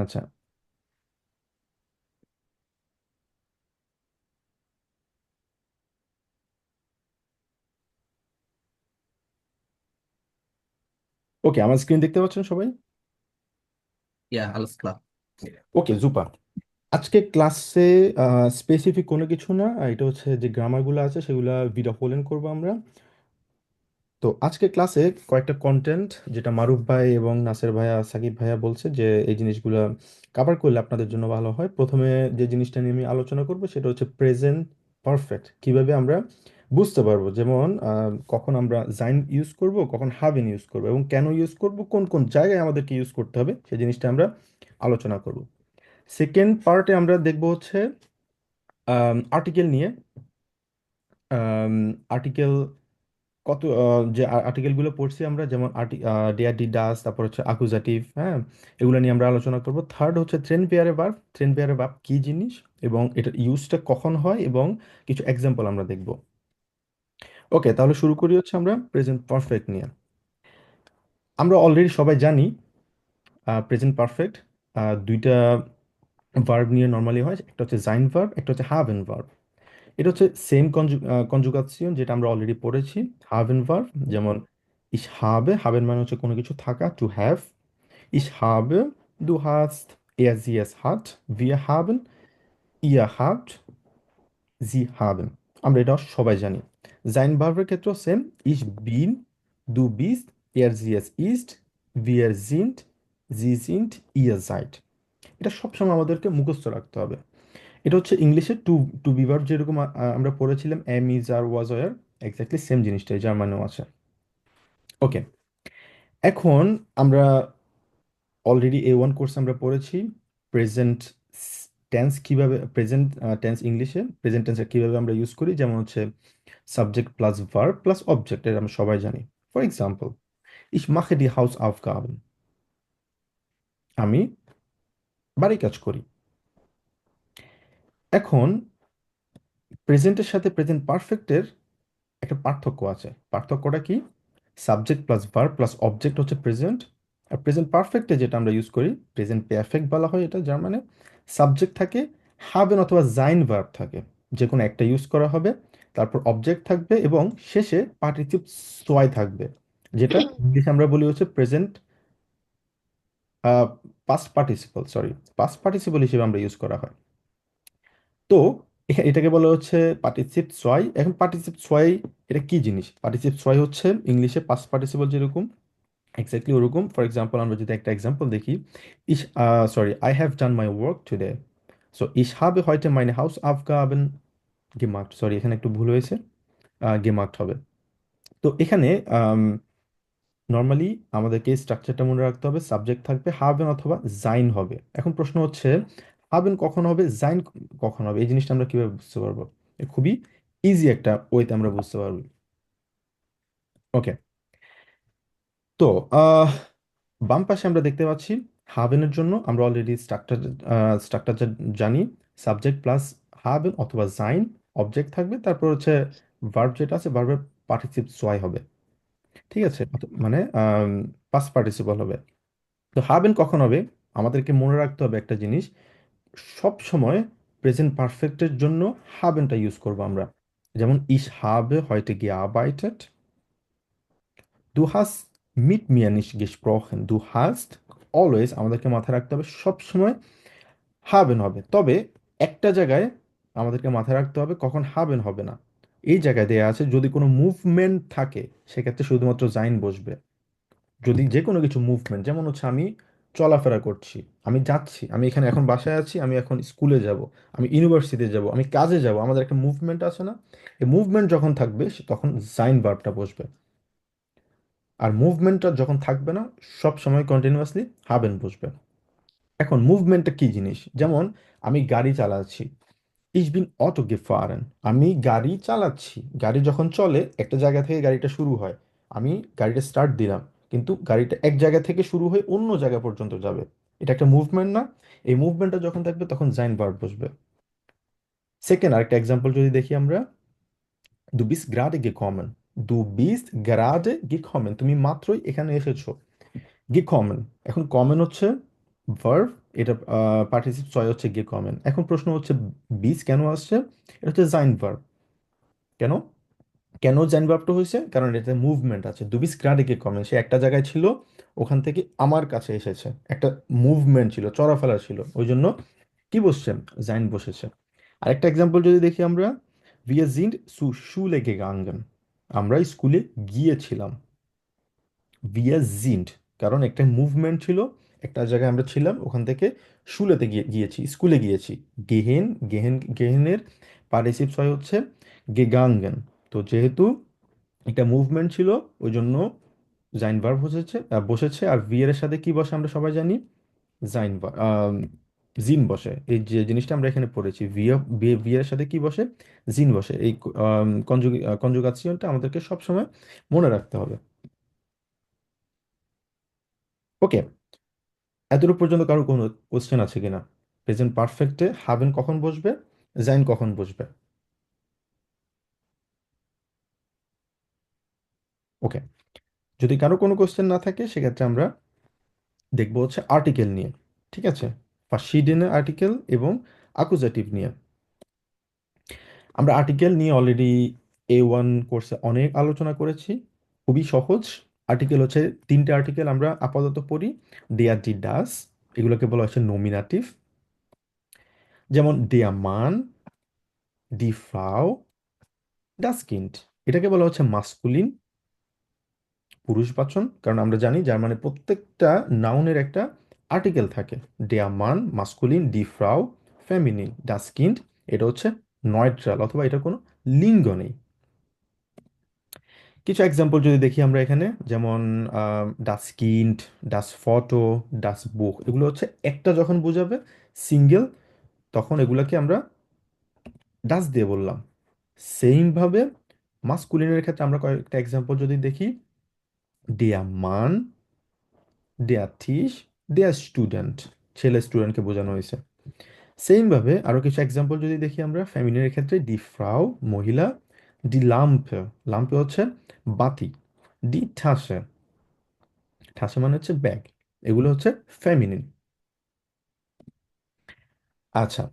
আচ্ছা। ওকে, আমার স্ক্রিন দেখতে পাচ্ছেন সবাই? Ja, alles klar. ওকে, জুপার। আজকে ক্লাসে স্পেসিফিক কোনো কিছু না, এটা হচ্ছে যে গ্রামারগুলো আছে সেগুলো বিডাফোলেন করবো আমরা। তো আজকে ক্লাসে কয়েকটা কন্টেন্ট যেটা মারুফ ভাই এবং নাসের ভাইয়া সাকিব ভাইয়া বলছে যে এই জিনিসগুলো কভার করলে আপনাদের জন্য ভালো হয়। প্রথমে যে জিনিসটা নিয়ে আমি আলোচনা করব সেটা হচ্ছে প্রেজেন্ট পারফেক্ট কিভাবে আমরা বুঝতে পারবো, যেমন কখন আমরা জাইন ইউজ করব, কখন হ্যাভেন ইউজ করব এবং কেন ইউজ করব, কোন কোন জায়গায় আমাদেরকে ইউজ করতে হবে সেই জিনিসটা আমরা আলোচনা করব। সেকেন্ড পার্টে আমরা দেখব হচ্ছে আর্টিকেল নিয়ে। আর্টিকেল কত যে আর্টিকেলগুলো পড়ছি আমরা, যেমন ডেয়ার ডি ডাস, তারপর হচ্ছে আকুজাটিভ, হ্যাঁ, এগুলো নিয়ে আমরা আলোচনা করব। থার্ড হচ্ছে ট্রেন পেয়ারে ভার্ব, ট্রেন পেয়ারে ভার্ব কি জিনিস এবং এটার ইউজটা কখন হয় এবং কিছু এক্সাম্পল আমরা দেখব। ওকে, তাহলে শুরু করি হচ্ছে আমরা প্রেজেন্ট পারফেক্ট নিয়ে। আমরা অলরেডি সবাই জানি প্রেজেন্ট পারফেক্ট দুইটা ভার্ব নিয়ে নর্মালি হয়, একটা হচ্ছে জাইন ভার্ব, একটা হচ্ছে হ্যাভেন ভার্ব। এটা হচ্ছে সেম কনজুগাসিয়ন যেটা আমরা অলরেডি পড়েছি, হাভেন ভার্ব। যেমন ইস হাবে, হাবেন মানে হচ্ছে কোনো কিছু থাকা, টু হ্যাভ। ইস হাবে, দু হাস্ট, er sie es hat, wir haben, ihr habt, sie haben। আমরা এটা সবাই জানি। জাইন ভার্বের ক্ষেত্রেও same, ich bin, du bist, er sie es ist, wir sind, sie sind, ihr seid। এটা সবসময় আমাদেরকে মুখস্থ রাখতে হবে। এটা হচ্ছে ইংলিশে টু টু বি ভার্ব, যেরকম আমরা পড়েছিলাম am is are was were, exactly same জিনিসটাই জার্মানেও আছে। ওকে, এখন আমরা অলরেডি A1 কোর্স আমরা পড়েছি প্রেজেন্ট টেন্স কিভাবে, প্রেজেন্ট টেন্স ইংলিশে প্রেজেন্ট টেন্সের কিভাবে আমরা ইউজ করি, যেমন হচ্ছে subject plus verb plus object, এটা আমরা সবাই জানি। For example, ich mache die Hausaufgaben, আমি বাড়ি কাজ করি। এখন প্রেজেন্টের সাথে প্রেজেন্ট পারফেক্টের একটা পার্থক্য আছে। পার্থক্যটা কি? Subject plus verb plus object হচ্ছে প্রেজেন্ট, আর প্রেজেন্ট পারফেক্টে যেটা আমরা ইউজ করি প্রেজেন্ট পারফেক্ট বলা হয় এটা জার্মানে। সাবজেক্ট থাকে, হাবেন অথবা জাইন ভার্ব থাকে, যে কোনো একটা ইউজ করা হবে, তারপর অবজেক্ট থাকবে এবং শেষে পার্টিসিপ সোয়াই থাকবে, যেটা ইংলিশে আমরা বলি হচ্ছে present past participle, sorry, past participle হিসেবে আমরা ইউজ করা হয়। তো এটাকে বলা হচ্ছে পার্টিসিপ সোয়াই। এখন পার্টিসিপ সোয়াই এটা কি জিনিস? পার্টিসিপ সোয়াই হচ্ছে ইংলিশে পাস্ট পার্টিসিপল যেরকম এক্স্যাক্টলি ওরকম। ফর এক্সাম্পল, আমরা যদি একটা এক্সাম্পল দেখি, ইস sorry, I have done my work today. So ich habe heute meine Hausaufgaben gemacht, sorry এখানে একটু ভুল হয়েছে, gemacht হবে। তো এখানে নর্মালি আমাদেরকে স্ট্রাকচারটা মনে রাখতে হবে, সাবজেক্ট থাকবে, হাবেন অথবা জাইন হবে। এখন প্রশ্ন হচ্ছে হাবেন কখন হবে, জাইন কখন হবে, এই জিনিসটা আমরা কিভাবে বুঝতে পারবো? খুবই ইজি একটা ওয়েতে আমরা বুঝতে পারবো। ওকে, তো আহ বাম পাশে আমরা দেখতে পাচ্ছি হাবেনের জন্য আমরা অলরেডি স্ট্রাকচার জানি, সাবজেক্ট প্লাস হাবেন অথবা জাইন, অবজেক্ট থাকবে, তারপর হচ্ছে ভার্ব যেটা আছে ভার্বের পার্টিসিপ সোয়াই হবে। ঠিক আছে, মানে পাস্ট পার্টিসিপল হবে। তো হাবেন কখন হবে? আমাদেরকে মনে রাখতে হবে একটা জিনিস, সব সময় প্রেজেন্ট পারফেক্টের জন্য হাবেনটা ইউজ করব আমরা। যেমন ইস habe heute gearbeitet, du hast mit mir nicht gesprochen, du hast, always আমাদেরকে মাথায় রাখতে হবে সব সময় হাবেন হবে। তবে একটা জায়গায় আমাদেরকে মাথায় রাখতে হবে কখন হাবেন হবে না। এই জায়গায় দেয়া আছে যদি কোনো মুভমেন্ট থাকে সেক্ষেত্রে শুধুমাত্র জাইন বসবে। যদি যে কোনো কিছু মুভমেন্ট, যেমন হচ্ছে আমি চলাফেরা করছি, আমি যাচ্ছি, আমি এখানে এখন বাসায় আছি, আমি এখন স্কুলে যাব, আমি ইউনিভার্সিটিতে যাব, আমি কাজে যাব, আমাদের একটা মুভমেন্ট আছে না? এই মুভমেন্ট যখন থাকবে তখন সাইন ভার্বটা বসবে। আর মুভমেন্টটা যখন থাকবে না, সব সময় কন্টিনিউয়াসলি হাবেন বসবে। এখন মুভমেন্টটা কি জিনিস? যেমন আমি গাড়ি চালাচ্ছি, ich bin Auto gefahren, আমি গাড়ি চালাচ্ছি। গাড়ি যখন চলে একটা জায়গা থেকে গাড়িটা শুরু হয়, আমি গাড়িটা স্টার্ট দিলাম, কিন্তু গাড়িটা এক জায়গা থেকে শুরু হয়ে অন্য জায়গা পর্যন্ত যাবে। এটা একটা মুভমেন্ট না? এই মুভমেন্টটা যখন থাকবে তখন জাইন ভার্ব বসবে। সেকেন্ড আরেকটা এক্সাম্পল যদি দেখি আমরা, du bist gerade gekommen, du bist gerade gekommen, তুমি মাত্রই এখানে এসেছো। gekommen, এখন কমন হচ্ছে ভার্ব, এটা পার্টিসিপ ছয় হচ্ছে গিয়ে কমেন। এখন প্রশ্ন হচ্ছে বিস কেন আসছে? এটা হচ্ছে জাইন ভার্ব। কেন? কেন জাইন ভার্বটা হয়েছে? কারণ এটাতে মুভমেন্ট আছে। দুবিস গ্রাডে কমেন, সে একটা জায়গায় ছিল, ওখান থেকে আমার কাছে এসেছে, একটা মুভমেন্ট ছিল, চলাফেরা ছিল, ওই জন্য কি বসছে? জাইন বসেছে। আরেকটা এক্সাম্পল যদি দেখি আমরা, wir sind zu Schule gegangen, আমরা স্কুলে গিয়েছিলাম। wir sind, কারণ একটা মুভমেন্ট ছিল, একটা জায়গায় আমরা ছিলাম, ওখান থেকে শুলেতে গিয়েছি, স্কুলে গিয়েছি। গেহেন, গেহেনের পার্টিসিপস হয় হচ্ছে gegangen। তো যেহেতু একটা মুভমেন্ট ছিল, ওই জন্য জাইন ভার্ব বসেছে। আর ভিয়ার এর সাথে কি বসে আমরা সবাই জানি? জাইন জিন বসে। এই যে জিনিসটা আমরা এখানে পড়েছি, ভিয়ার এর সাথে কি বসে? জিন বসে। এই কনজুগাসিয়নটা আমাদেরকে সবসময় মনে রাখতে হবে। ওকে, এতটুকু পর্যন্ত কারো কোনো কোশ্চেন আছে কিনা? প্রেজেন্ট পারফেক্টে হাবেন কখন বসবে, জাইন কখন বসবে? ওকে, যদি কারো কোনো কোশ্চেন না থাকে সেক্ষেত্রে আমরা দেখবো হচ্ছে আর্টিকেল নিয়ে। ঠিক আছে, ফার্স্ট আর্টিকেল এবং আকুজাটিভ নিয়ে। আমরা আর্টিকেল নিয়ে অলরেডি A1 কোর্সে অনেক আলোচনা করেছি। খুবই সহজ। আর্টিকেল হচ্ছে তিনটে আর্টিকেল আমরা আপাতত পড়ি। দেয়ার, ডি, ডাস, এগুলোকে বলা হচ্ছে নমিনাটিভ। যেমন দেয়া মান, ডি ফ্রাউ, ডাস কিন্ড, এটাকে বলা হচ্ছে মাস্কুলিন, পুরুষবাচন। কারণ আমরা জানি জার্মানে প্রত্যেকটা নাউনের একটা আর্টিকেল থাকে। দেয়া মান মাস্কুলিন, ডি ফ্রাউ ফেমিনিন, ডাস কিন্ড এটা হচ্ছে নয়ট্রাল, অথবা এটা কোনো লিঙ্গ নেই। কিছু এক্সাম্পল যদি দেখি আমরা এখানে, যেমন ডাস কিন্ড, ডাস ফটো, ডাস বুক, এগুলো হচ্ছে একটা যখন বোঝাবে সিঙ্গেল, তখন এগুলোকে আমরা ডাস দিয়ে বললাম। সেইমভাবে মাস্কুলিনের ক্ষেত্রে আমরা কয়েকটা এক্সাম্পল যদি দেখি, দেয়া মান, দেয়া থিস, দেয়া স্টুডেন্ট, ছেলে স্টুডেন্টকে বোঝানো হয়েছে। সেইমভাবে আরও কিছু এক্সাম্পল যদি দেখি আমরা ফ্যামিলির ক্ষেত্রে, ডি ফ্রাউ মহিলা, ডি লাম্পে, লাম্পে হচ্ছে বাতি, ডি ঠাসে, ঠাসা মানে হচ্ছে ব্যাগ, এগুলো হচ্ছে ফেমিনিন। আচ্ছা,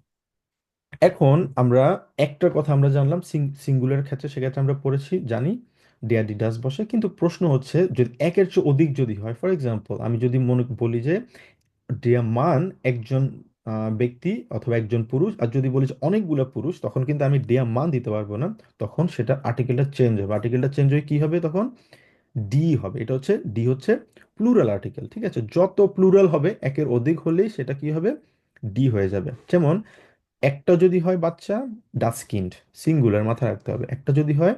এখন আমরা একটা কথা আমরা জানলাম সিঙ্গুলার ক্ষেত্রে, সেক্ষেত্রে আমরা পড়েছি জানি ডেয়ার ডিডাস বসে। কিন্তু প্রশ্ন হচ্ছে যদি একের চেয়ে অধিক যদি হয়, ফর এক্সাম্পল আমি যদি মনে বলি যে ডেয়া মান একজন ব্যক্তি অথবা একজন পুরুষ, আর যদি বলি যে অনেকগুলো পুরুষ, তখন কিন্তু আমি ডেয়া মান দিতে পারবো না। তখন সেটা আর্টিকেলটা চেঞ্জ হবে। আর্টিকেলটা চেঞ্জ হয়ে কি হবে তখন? ডি হবে। এটা হচ্ছে ডি হচ্ছে প্লুরাল আর্টিকেল। ঠিক আছে, যত প্লুরাল হবে, একের অধিক হলেই সেটা কি হবে? ডি হয়ে যাবে। যেমন একটা যদি হয় বাচ্চা, ডাস্কিন্ড, সিঙ্গুলার, মাথায় রাখতে হবে। একটা যদি হয়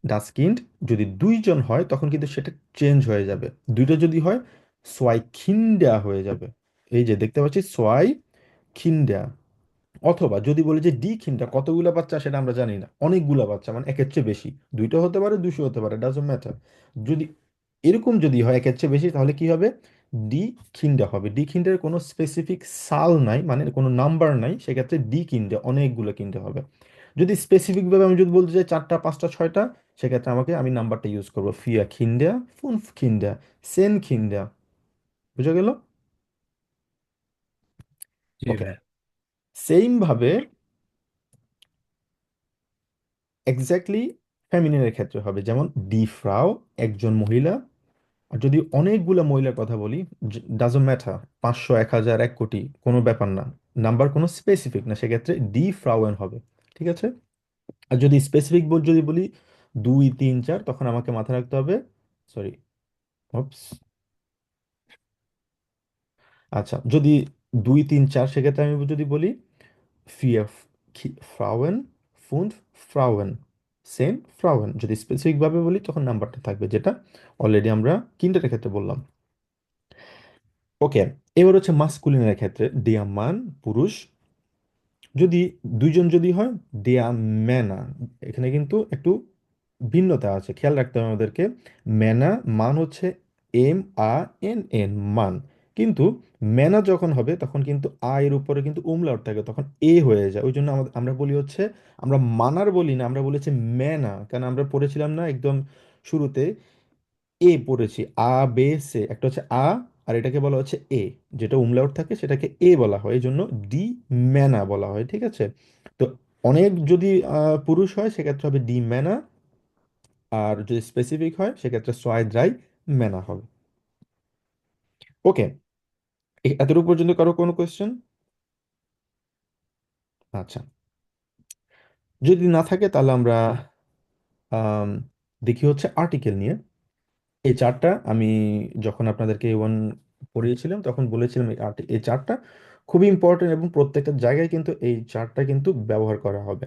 ডাস্কিন্ড, যদি দুইজন হয় তখন কিন্তু সেটা চেঞ্জ হয়ে যাবে। দুইটা যদি হয় সোয়াই খিন্ডা হয়ে যাবে। এই যে দেখতে পাচ্ছি সোয়াই খিন্ডা। অথবা যদি বলি যে ডি খিন্ডা, কতগুলা বাচ্চা সেটা আমরা জানি না, অনেকগুলা বাচ্চা মানে একের চেয়ে বেশি, দুইটা হতে পারে, দুশো হতে পারে, ডাজন্ট ম্যাটার। যদি এরকম যদি হয় একের চেয়ে বেশি, তাহলে কি হবে? ডি খিন্ডা হবে। ডি খিন্ডের কোনো স্পেসিফিক সাল নাই, মানে কোনো নাম্বার নাই, সেক্ষেত্রে ডি কিন্ডা, অনেকগুলো কিনতে হবে। যদি স্পেসিফিক ভাবে আমি যদি বলতে চাই চারটা, পাঁচটা, ছয়টা, সেক্ষেত্রে আমি নাম্বারটা ইউজ করবো, ফিয়া খিন্ডা, ফুনফ খিন্ডা, সেন খিন্ডা। বুঝা গেল? জি ওকে, ভাই। সেম ভাবে এক্স্যাক্টলি ফেমিনিনের ক্ষেত্রে হবে। যেমন ডি ফ্রাউ একজন মহিলা। আর যদি অনেকগুলো মহিলার কথা বলি, ডাজন্ট ম্যাটার, 500, 1000, 1 কোটি, কোনো ব্যাপার না, নাম্বার কোনো স্পেসিফিক না, সেক্ষেত্রে ডি ফ্রাউয়েন হবে। ঠিক আছে। আর যদি স্পেসিফিক যদি বলি 2, 3, 4, তখন আমাকে মাথায় রাখতে হবে, সরি, আচ্ছা, যদি 2, 3, 4, সেক্ষেত্রে আমি যদি বলি ফিয়ার ফ্রাউয়েন, ফুন্ড ফ্রাউয়েন, সেন ফ্রাউয়েন। যদি স্পেসিফিক ভাবে বলি তখন নাম্বারটা থাকবে, যেটা অলরেডি আমরা কিন্ডারের ক্ষেত্রে বললাম। ওকে, এবার হচ্ছে মাস্কুলিনের ক্ষেত্রে, দেয়া মান পুরুষ, যদি দুইজন যদি হয় দেয়া ম্যানা। এখানে কিন্তু একটু ভিন্নতা আছে, খেয়াল রাখতে হবে আমাদেরকে। ম্যানা মান হচ্ছে MANN, মান। কিন্তু ম্যানা যখন হবে তখন কিন্তু এর উপরে কিন্তু umlaut থাকে, তখন এ হয়ে যায়। ওই জন্য আমরা বলি হচ্ছে, আমরা মানার বলি না, আমরা বলেছি ম্যানা। কারণ আমরা পড়েছিলাম না একদম শুরুতে, এ পড়েছি, আ বে সে, একটা হচ্ছে আর এটাকে বলা হচ্ছে এ, যেটা উমলাউট থাকে সেটাকে এ বলা হয়, এই জন্য ডি ম্যানা বলা হয়, ঠিক আছে? তো অনেক যদি পুরুষ হয় সেক্ষেত্রে হবে ডি ম্যানা, আর যদি স্পেসিফিক হয় সেক্ষেত্রে সোয়াই দ্রাই ম্যানা হবে। ওকে, এতটুকু পর্যন্ত কারো কোনো কোয়েশ্চেন? আচ্ছা, যদি না থাকে তাহলে আমরা আম, দেখি হচ্ছে আর্টিকেল নিয়ে। এই চারটা আমি যখন আপনাদেরকে ওয়ান পড়িয়েছিলাম তখন বলেছিলাম এই চারটা খুবই ইম্পর্টেন্ট, এবং প্রত্যেকটা জায়গায় কিন্তু এই চারটা কিন্তু ব্যবহার করা হবে।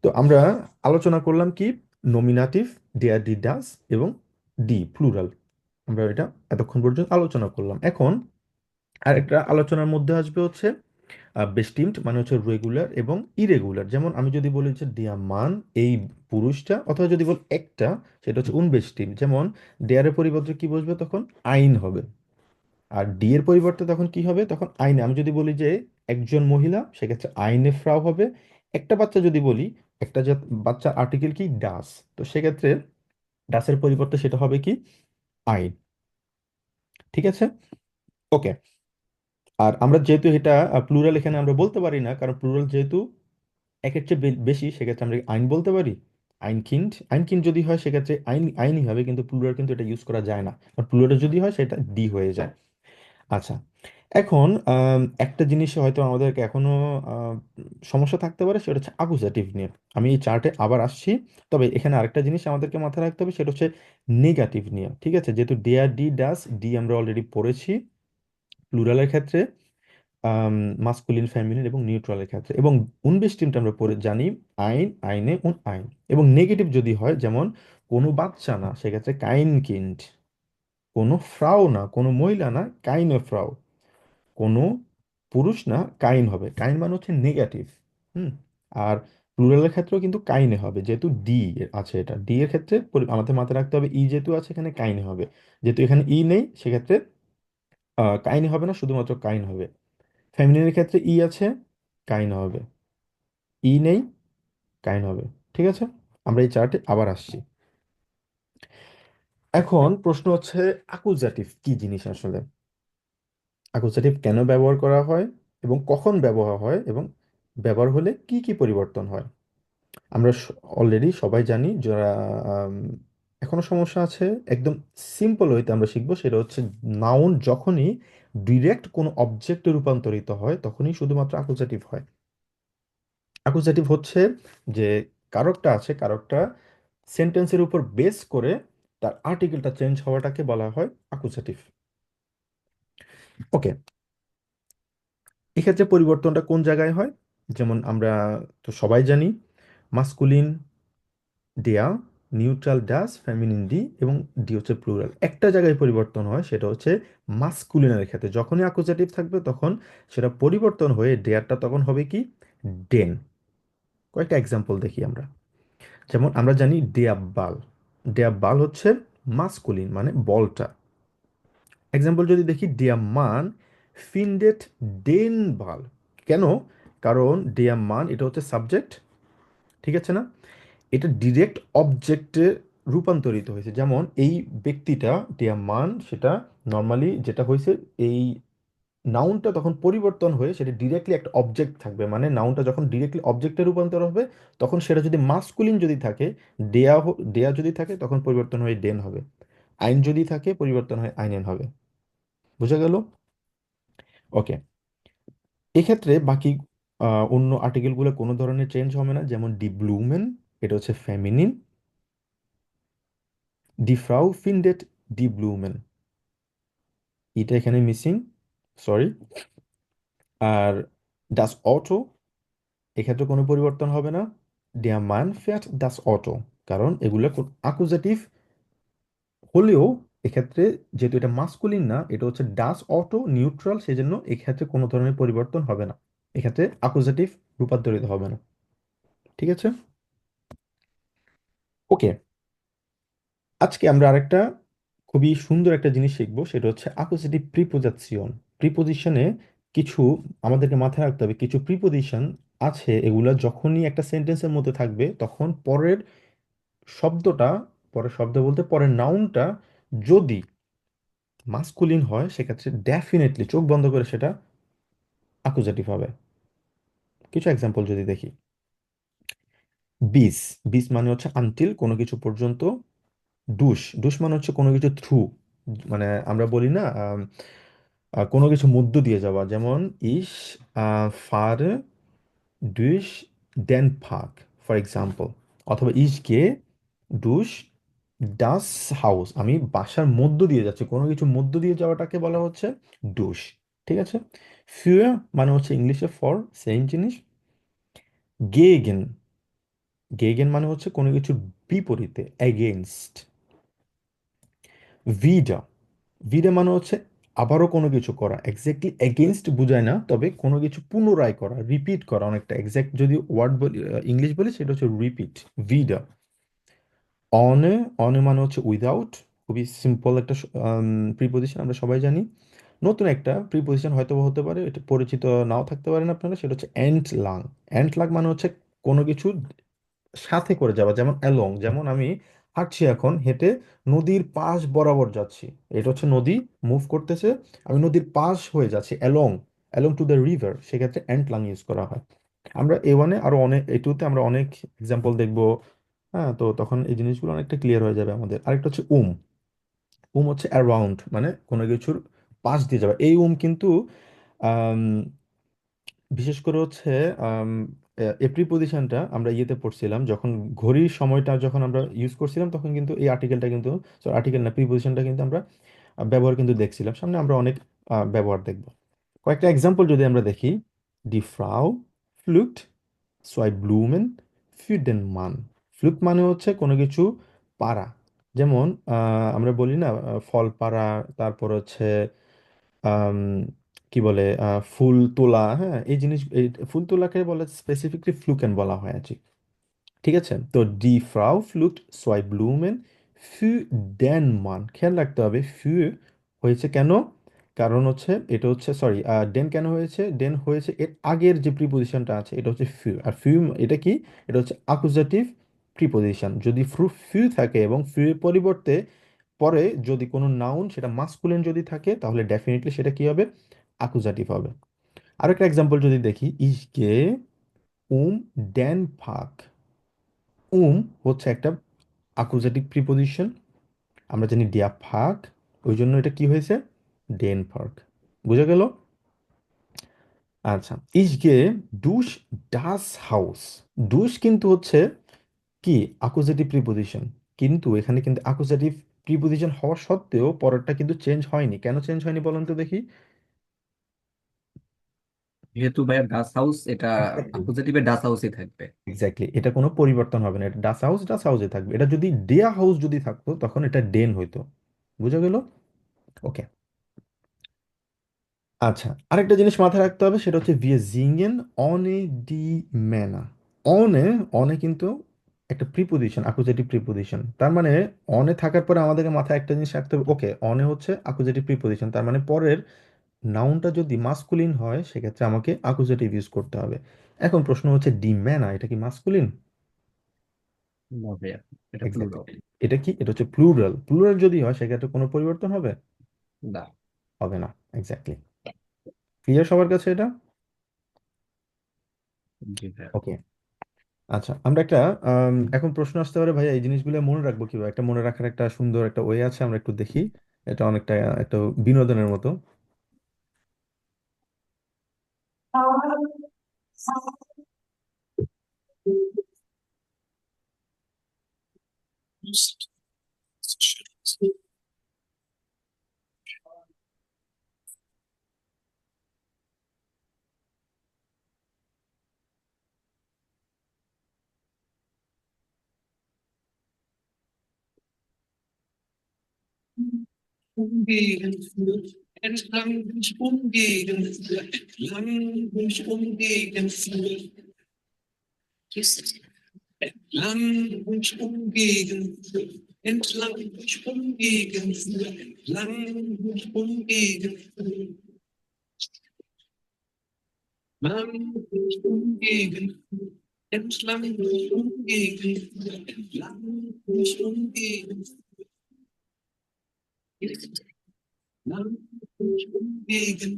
তো আমরা আলোচনা করলাম কি, নমিনাটিভ, ডেয়ার, ডি, ডাস এবং ডি প্লুরাল। আমরা এটা এতক্ষণ পর্যন্ত আলোচনা করলাম। এখন আরেকটা আলোচনার মধ্যে আসবে হচ্ছে বেস্টিমড, মানে হচ্ছে রেগুলার এবং ইরেগুলার। যেমন আমি যদি বলি যে দেয়া মান এই পুরুষটা, অথবা যদি বল একটা, সেটা হচ্ছে উনবেস্টিম। যেমন দেয়ারের পরিবর্তে কি বসবে তখন? আইন হবে। আর ডি এর পরিবর্তে তখন কি হবে? তখন আইনে। আমি যদি বলি যে একজন মহিলা, সেক্ষেত্রে আইনে ফ্রাউ হবে। একটা বাচ্চা যদি বলি, একটা বাচ্চা আর্টিকেল কি ডাস, তো সেক্ষেত্রে ডাসের পরিবর্তে সেটা হবে কি? আইন। ঠিক আছে? ওকে। আর আমরা যেহেতু এটা প্লুরাল, এখানে আমরা বলতে পারি না, কারণ প্লুরাল যেহেতু একের চেয়ে বেশি, সেক্ষেত্রে আমরা আইন বলতে পারি। আইনকিন্ড, আইনকিন্ড যদি হয় সেক্ষেত্রে আইনই হবে, কিন্তু প্লুরাল কিন্তু এটা ইউজ করা যায় না। আর প্লুরাল যদি হয় সেটা ডি হয়ে যায়। আচ্ছা, এখন একটা জিনিসে হয়তো আমাদেরকে এখনো আম, সমস্যা থাকতে পারে, সেটা হচ্ছে আকুজাটিভ নিয়ে। আমি এই চার্টে আবার আসছি, তবে এখানে আরেকটা জিনিস আমাদেরকে মাথায় রাখতে হবে, সেটা হচ্ছে নেগাটিভ নিয়ে। ঠিক আছে? যেহেতু ডেয়ার, ডি, ডাস, ডি আমরা অলরেডি পড়েছি প্লুরালের ক্ষেত্রে, মাস্কুলিন, ফেমিনিন এবং নিউট্রালের ক্ষেত্রে, এবং উনবেস্টিমটা আমরা পড়ে জানি আইন, আইনে, উন আইন। এবং নেগেটিভ যদি হয়, যেমন কোনো বাচ্চা না, সেক্ষেত্রে কাইন কিন্ড। কোনো ফ্রাও না, কোনো মহিলা না, কাইনে ফ্রাও। কোনো পুরুষ না, কাইন হবে। কাইন মানে হচ্ছে নেগেটিভ। হুম। আর প্লুরালের ক্ষেত্রেও কিন্তু কাইনে হবে, যেহেতু ডি আছে। এটা ডি এর ক্ষেত্রে আমাদের মাথায় রাখতে হবে ই যেহেতু আছে এখানে কাইনে হবে। যেহেতু এখানে ই নেই সেক্ষেত্রে কাইনে হবে না, শুধুমাত্র কাইন হবে। ফেমিনিনের ক্ষেত্রে ই আছে, কাইন হবে। ই নেই, কাইন হবে। ঠিক আছে? আমরা এই চার্টে আবার আসছি। এখন প্রশ্ন হচ্ছে আকুজাটিভ কি জিনিস আসলে, আকুজাটিভ কেন ব্যবহার করা হয়, এবং কখন ব্যবহার হয়, এবং ব্যবহার হলে কি কি পরিবর্তন হয়। আমরা অলরেডি সবাই জানি, যারা আম, এখনো সমস্যা আছে, একদম সিম্পল হইতে আমরা শিখবো, সেটা হচ্ছে নাউন যখনই ডিরেক্ট কোনো অবজেক্টে রূপান্তরিত হয় তখনই শুধুমাত্র আকুজাটিভ হয়। অ্যাকুজেটিভ হচ্ছে যে কারকটা আছে, কারকটা সেন্টেন্সের উপর বেস করে তার আর্টিকেলটা চেঞ্জ হওয়াটাকে বলা হয় অ্যাকুজেটিভ। ওকে, এক্ষেত্রে পরিবর্তনটা কোন জায়গায় হয়? যেমন আমরা তো সবাই জানি মাস্কুলিন দেয়া, নিউট্রাল ডাস, ফেমিনিন ডি, এবং ডি হচ্ছে প্লুরাল। একটা জায়গায় পরিবর্তন হয়, সেটা হচ্ছে মাস্কুলিনের ক্ষেত্রে। যখনই অ্যাকুজেটিভ থাকবে তখন সেটা পরিবর্তন হয়ে ডেয়ারটা তখন হবে কি? ডেন। কয়েকটা এক্সাম্পল দেখি আমরা। যেমন আমরা জানি দেয়াব্বাল, দেয়াব্বাল হচ্ছে মাস্কুলিন, মানে বলটা। এক্সাম্পল যদি দেখি দেয়ামান ফিনডেট ডেন বাল। কেন? কারণ দেয়ামান এটা হচ্ছে সাবজেক্ট, ঠিক আছে না? এটা ডিরেক্ট অবজেক্টে রূপান্তরিত হয়েছে। যেমন এই ব্যক্তিটা দেয়ামান, সেটা নর্মালি যেটা হয়েছে, এই নাউনটা তখন পরিবর্তন হয়ে সেটা ডিরেক্টলি একটা অবজেক্ট থাকবে। মানে নাউনটা যখন ডিরেক্টলি অবজেক্টে রূপান্তর হবে, তখন সেটা যদি মাস্কুলিন যদি থাকে, দেয়া যদি থাকে, তখন পরিবর্তন হয়ে ডেন হবে। আইন যদি থাকে, পরিবর্তন হয় আইনেন হবে। বুঝা গেল? ওকে, এক্ষেত্রে বাকি অন্য আর্টিকেলগুলো কোনো ধরনের চেঞ্জ হবে না। যেমন ডি ব্লুমেন, এটা হচ্ছে ফেমিনিন। ডি ফ্রাউ ফিনডেট ডি ব্লুমেন, এটা এখানে মিসিং, সরি। আর ডাস অটো, এক্ষেত্রে কোনো পরিবর্তন হবে না। Der Mann fährt das Auto, কারণ এগুলো আকুজাটিভ হলেও এক্ষেত্রে যেহেতু এটা মাস্কুলিন না, এটা হচ্ছে ডাস অটো নিউট্রাল, সেজন্য এক্ষেত্রে কোনো ধরনের পরিবর্তন হবে না। এক্ষেত্রে আকুজাটিভ রূপান্তরিত হবে না। ঠিক আছে? ওকে, আজকে আমরা আরেকটা খুবই সুন্দর একটা জিনিস শিখবো, সেটা হচ্ছে আকুজাটিভ প্রিপোজিশন। প্রিপোজিশনে কিছু আমাদেরকে মাথায় রাখতে হবে, কিছু প্রিপোজিশন আছে, এগুলা যখনই একটা সেন্টেন্সের মধ্যে থাকবে তখন পরের শব্দটা, পরের শব্দ বলতে পরের নাউনটা যদি মাস্কুলিন হয় সেক্ষেত্রে ডেফিনেটলি চোখ বন্ধ করে সেটা অ্যাকুজেটিভ হবে। কিছু এক্সাম্পল যদি দেখি, বিস, বিস মানে হচ্ছে আনটিল, কোনো কিছু পর্যন্ত। ডুস, ডুস মানে হচ্ছে কোনো কিছু থ্রু, মানে আমরা বলি না কোনো কিছু মধ্য দিয়ে যাওয়া, যেমন ইস ফারে ডুস ডেন পার্ক ফর এক্সাম্পল, অথবা ইস গে ডুস ডাস হাউস, আমি বাসার মধ্য দিয়ে যাচ্ছি, কোনো কিছু মধ্য দিয়ে যাওয়াটাকে বলা হচ্ছে ডুস। ঠিক আছে। ফিউর মানে হচ্ছে ইংলিশে ফর, সেম জিনিস। গেগেন, গেগেন মানে হচ্ছে কোনো কিছুর বিপরীতে, এগেনস্ট। ভিডা, ভিডা মানে হচ্ছে আবারও কোনো কিছু করা, এক্স্যাক্টলি এগেনস্ট বোঝায় না, তবে কোনো কিছু পুনরায় করা, রিপিট করা, অনেকটা এক্স্যাক্ট যদি ওয়ার্ড বলি, ইংলিশ বলি, সেটা হচ্ছে রিপিট, ভিডা। অনে, অনে মানে হচ্ছে উইদাউট, খুবই সিম্পল একটা প্রিপোজিশন, আমরা সবাই জানি। নতুন একটা প্রিপোজিশন হয়তো বা হতে পারে, এটা পরিচিত নাও থাকতে পারেন আপনারা, সেটা হচ্ছে এন্ট লাং। এন্ট লাং মানে হচ্ছে কোনো কিছু সাথে করে যাওয়া, যেমন অ্যালং, যেমন আমি হাঁটছি এখন, হেঁটে নদীর পাশ বরাবর যাচ্ছি, এটা হচ্ছে নদী মুভ করতেছে, আমি নদীর পাশ হয়ে যাচ্ছি, along, along to the river, সেক্ষেত্রে অ্যান্ট লাং ইউজ করা হয়। আমরা এ ওয়ানে আরো অনেক, এ টুতে আমরা অনেক এক্সাম্পল দেখবো। হ্যাঁ, তো তখন এই জিনিসগুলো অনেকটা ক্লিয়ার হয়ে যাবে আমাদের। আরেকটা হচ্ছে উম হচ্ছে অ্যারাউন্ড, মানে কোনো কিছুর পাশ দিয়ে যাবে। এই কিন্তু আম, বিশেষ করে হচ্ছে আম, এ প্রিপোজিশনটা আমরা ইয়েতে পড়ছিলাম, যখন ঘড়ির সময়টা যখন আমরা ইউজ করছিলাম, তখন কিন্তু এই আর্টিকেলটা কিন্তু, আর্টিকেল না, প্রিপোজিশনটা কিন্তু আমরা ব্যবহার কিন্তু দেখছিলাম। সামনে আমরা অনেক ব্যবহার দেখব। কয়েকটা এক্সাম্পল যদি আমরা দেখি, ডি ফ্রাউ ফ্লুক্ট সোয়াই ব্লুমেন ফির ডেন মান। ফ্লুক্ট মানে হচ্ছে কোনো কিছু পারা, যেমন আমরা বলি না ফল পারা, তারপর হচ্ছে আম, কি বলে ফুল তোলা, হ্যাঁ, এই জিনিস, এই ফুল তোলাকে বলে স্পেসিফিকলি ফ্লুকেন বলা হয় আর কি। ঠিক আছে, তো ডি ফ্রাউ ফ্লুক্ট সোয়াই ব্লুমেন ফু ডেন মান, খেয়াল রাখতে হবে ফু হয়েছে কেন, কারণ হচ্ছে এটা হচ্ছে, সরি, ডেন কেন হয়েছে, ডেন হয়েছে এর আগের যে প্রিপোজিশনটা আছে, এটা হচ্ছে ফিউ, আর ফিউ এটা কি, এটা হচ্ছে অ্যাকুজাটিভ প্রিপোজিশন। যদি ফিউ থাকে এবং ফিউ এর পরিবর্তে পরে যদি কোনো নাউন, সেটা মাস্কুলিন যদি থাকে, তাহলে ডেফিনেটলি সেটা কি হবে, অ্যাকুজাটিভ হবে। আরেকটা এক্সাম্পল যদি দেখি, ইস গে ডেন ফাক, হচ্ছে একটা অ্যাকুজাটিভ প্রিপোজিশন, আমরা জানি ডিয়া ফাক, ওই জন্য এটা কি হয়েছে, ডেন পার্ক। বুঝা গেল? আচ্ছা, ইস গে ডুস ডাস হাউস, ডুস কিন্তু হচ্ছে কি অ্যাকুজাটিভ প্রিপোজিশন, কিন্তু এখানে কিন্তু অ্যাকুজাটিভ প্রিপোজিশন হওয়া সত্ত্বেও পরেরটা কিন্তু চেঞ্জ হয়নি। কেন চেঞ্জ হয়নি বলুন তো দেখি। যেহেতু ভাইয়া ডাস হাউস, এটা এক্স্যাক্টলি, পজিটিভে ডাস হাউসই থাকবে। এক্স্যাক্টলি, এটা কোনো পরিবর্তন হবে না, এটা ডাস হাউস ডাস হাউসে থাকবে। এটা যদি ডেয়া হাউস যদি থাকতো, তখন এটা ডেন হইতো। বুঝা গেল? ওকে। আচ্ছা, আরেকটা জিনিস মাথায় রাখতে হবে, সেটা হচ্ছে wir singen ohne die Männer। অনে, অনে কিন্তু একটা প্রিপোজিশন, অ্যাকুজেটিভ প্রিপোজিশন, তার মানে অনে থাকার পরে আমাদেরকে মাথায় একটা জিনিস রাখতে হবে, ওকে, অনে হচ্ছে অ্যাকুজেটিভ প্রিপোজিশন, তার মানে পরের নাউনটা যদি মাস্কুলিন হয়, সেক্ষেত্রে আমাকে অ্যাকুজেটিভ ইউজ করতে হবে। এখন প্রশ্ন হচ্ছে ডি ম্যানা, এটা কি মাস্কুলিন? না ভাইয়া, এটা এক্স্যাক্টলি, প্লুরাল। এটা কি, এটা হচ্ছে প্লুরাল। প্লুরাল যদি হয়, সেক্ষেত্রে কোনো পরিবর্তন হবে, না। হবে না। এক্স্যাক্টলি, ক্লিয়ার সবার কাছে এটা? জি ভাইয়া। ওকে। আচ্ছা, আমরা একটা এখন প্রশ্ন আসতে পারে, ভাইয়া এই জিনিসগুলো মনে রাখবো কিভাবে, একটা মনে রাখার একটা সুন্দর একটা ওয়ে আছে, আমরা একটু দেখি। এটা অনেকটা একটা বিনোদনের মতো। Umgehen führt, entlang durch Umgehen führt, entlang durch Umgehen führt, entlang durch Umgehen führt, entlang durch Umgehen führt, entlang durch Umgehen führt, entlang durch Umgehen führt, entlang durch Umgehen führt, entlang durch Umgehen führt. Lang mich umgegen,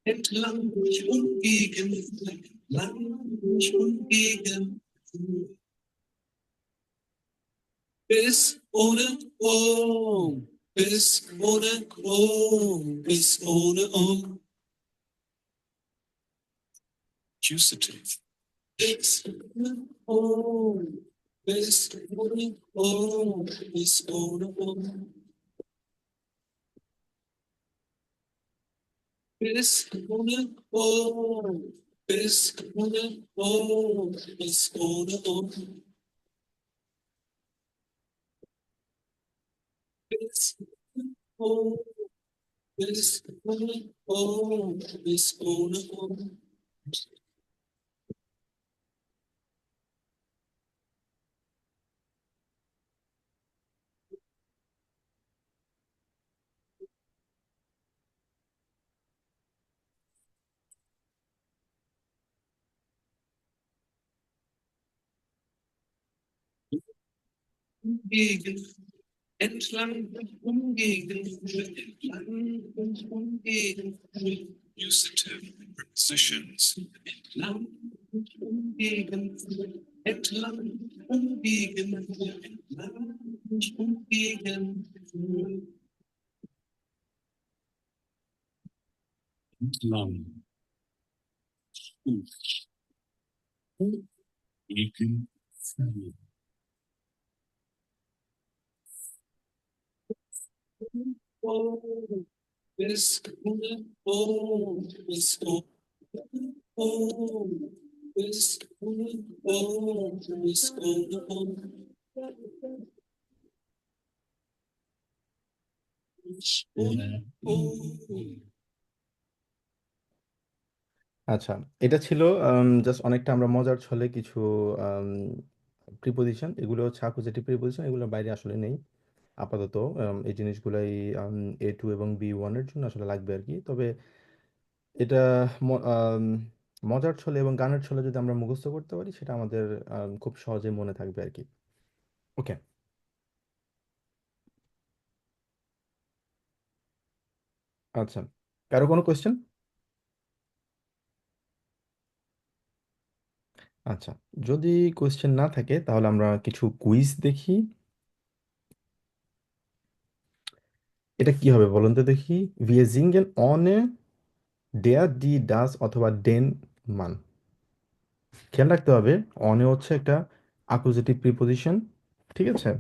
entlang mich umgegen, lang mich umgegen, bis ohne Chrom, bis ohne Chrom, bis ohne Om. Accusative. Bis ohne Chrom, bis ohne Chrom, bis ohne Om. Bis ohne Chrom, bis ohne Chrom, bis ohne Om. Bis ohne bis ohne Om, bis ohne Om. Umgegen, entlang und umgegen, entlang und umgegen. Usative prepositions. Entlang und umgegen, entlang und umgegen, entlang und umgegen. Entlang, umgegen, oh, bis ohne oh, bis ohne oh, bis ohne oh, bis ohne oh, bis ohne oh. আচ্ছা, এটা ছিল just অনেকটা আমরা মজার ছলে কিছু preposition, এগুলো হচ্ছে অ্যাকুজেটিভ প্রিপোজিশন, এগুলোর বাইরে আসলে নেই আপাতত। এই জিনিসগুলাই A2 এবং B1-এর জন্য আসলে লাগবে আর কি। তবে এটা মজার ছলে এবং গানের ছলে যদি আমরা মুখস্থ করতে পারি, সেটা আমাদের খুব সহজে মনে থাকবে আর কি। ওকে, আচ্ছা, কারো কোনো কোয়েশ্চেন? আচ্ছা, যদি কোয়েশ্চেন না থাকে তাহলে আমরা কিছু কুইজ দেখি। এটা কি হবে বলুন তো দেখি। Wir singen ohne der, die, das অথবা den, মান। খেয়াল রাখতে হবে, অনে হচ্ছে একটা অ্যাকুজেটিভ প্রিপোজিশন, ঠিক আছে?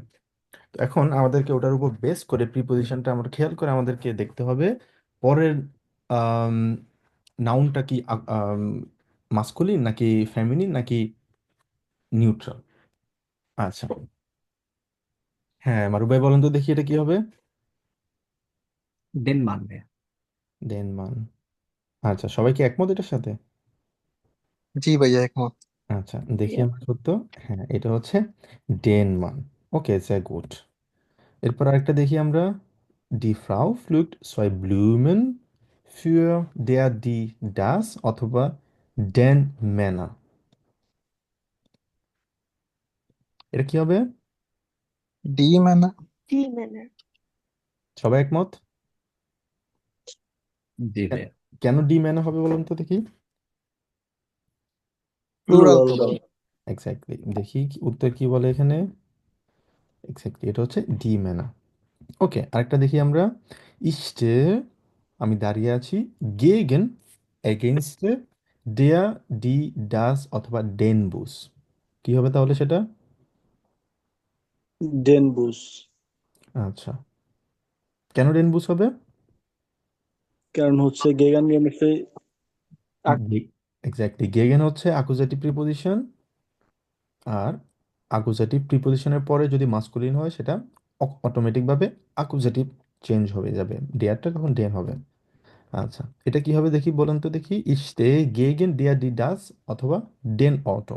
তো এখন আমাদেরকে ওটার উপর বেস করে প্রিপোজিশনটা আমরা খেয়াল করে আমাদেরকে দেখতে হবে পরের নাউনটা কি মাস্কুলিন নাকি ফেমিনিন নাকি নিউট্রাল। আচ্ছা, হ্যাঁ মারুফ ভাই বলেন তো দেখি এটা কি হবে। দেন মানবে। দেন, মান। আচ্ছা, সবাই কি একমত এটার সাথে? জি ভাইয়া একমত। আচ্ছা, দেখি আমরা সত্য। হ্যাঁ, এটা হচ্ছে ডেনমান। ওকে, sehr gut। এরপর আরেকটা দেখি আমরা। Die Frau pflückt zwei Blumen für der, die, das অথবা den Männer। এটা কি হবে? ডি মানে জি ম্যানার। সবাই একমত? জি কেন ভাইয়া। কেন ডি ম্যানার হবে বলুন তো দেখি। প্লুরাল তো। এক্স্যাক্টলি, দেখি উত্তর কি বলে এখানে। এক্স্যাক্টলি, এটা হচ্ছে ডি ম্যানার। ওকে, আরেকটা দেখি আমরা। Ich stehe, আমি দাঁড়িয়ে আছি, gegen, against, der, die, das অথবা den Bus। কি হবে তাহলে সেটা? ডেনবুস, আচ্ছা, কেন den Bus হবে? কারণ হচ্ছে গেগান গেমেসে এক্স্যাক্টলি, gegen হচ্ছে অ্যাকুজেটিভ প্রিপোজিশন, আর অ্যাকুজেটিভ প্রিপোজিশনের পরে যদি মাস্কুলিন হয় সেটা অটোমেটিকভাবে অ্যাকুজেটিভ চেঞ্জ হয়ে যাবে, ডেয়ারটা তখন ডেন হবে। আচ্ছা, এটা কি হবে দেখি বলুন তো দেখি। Ich stehe gegen der, die, das অথবা den Auto।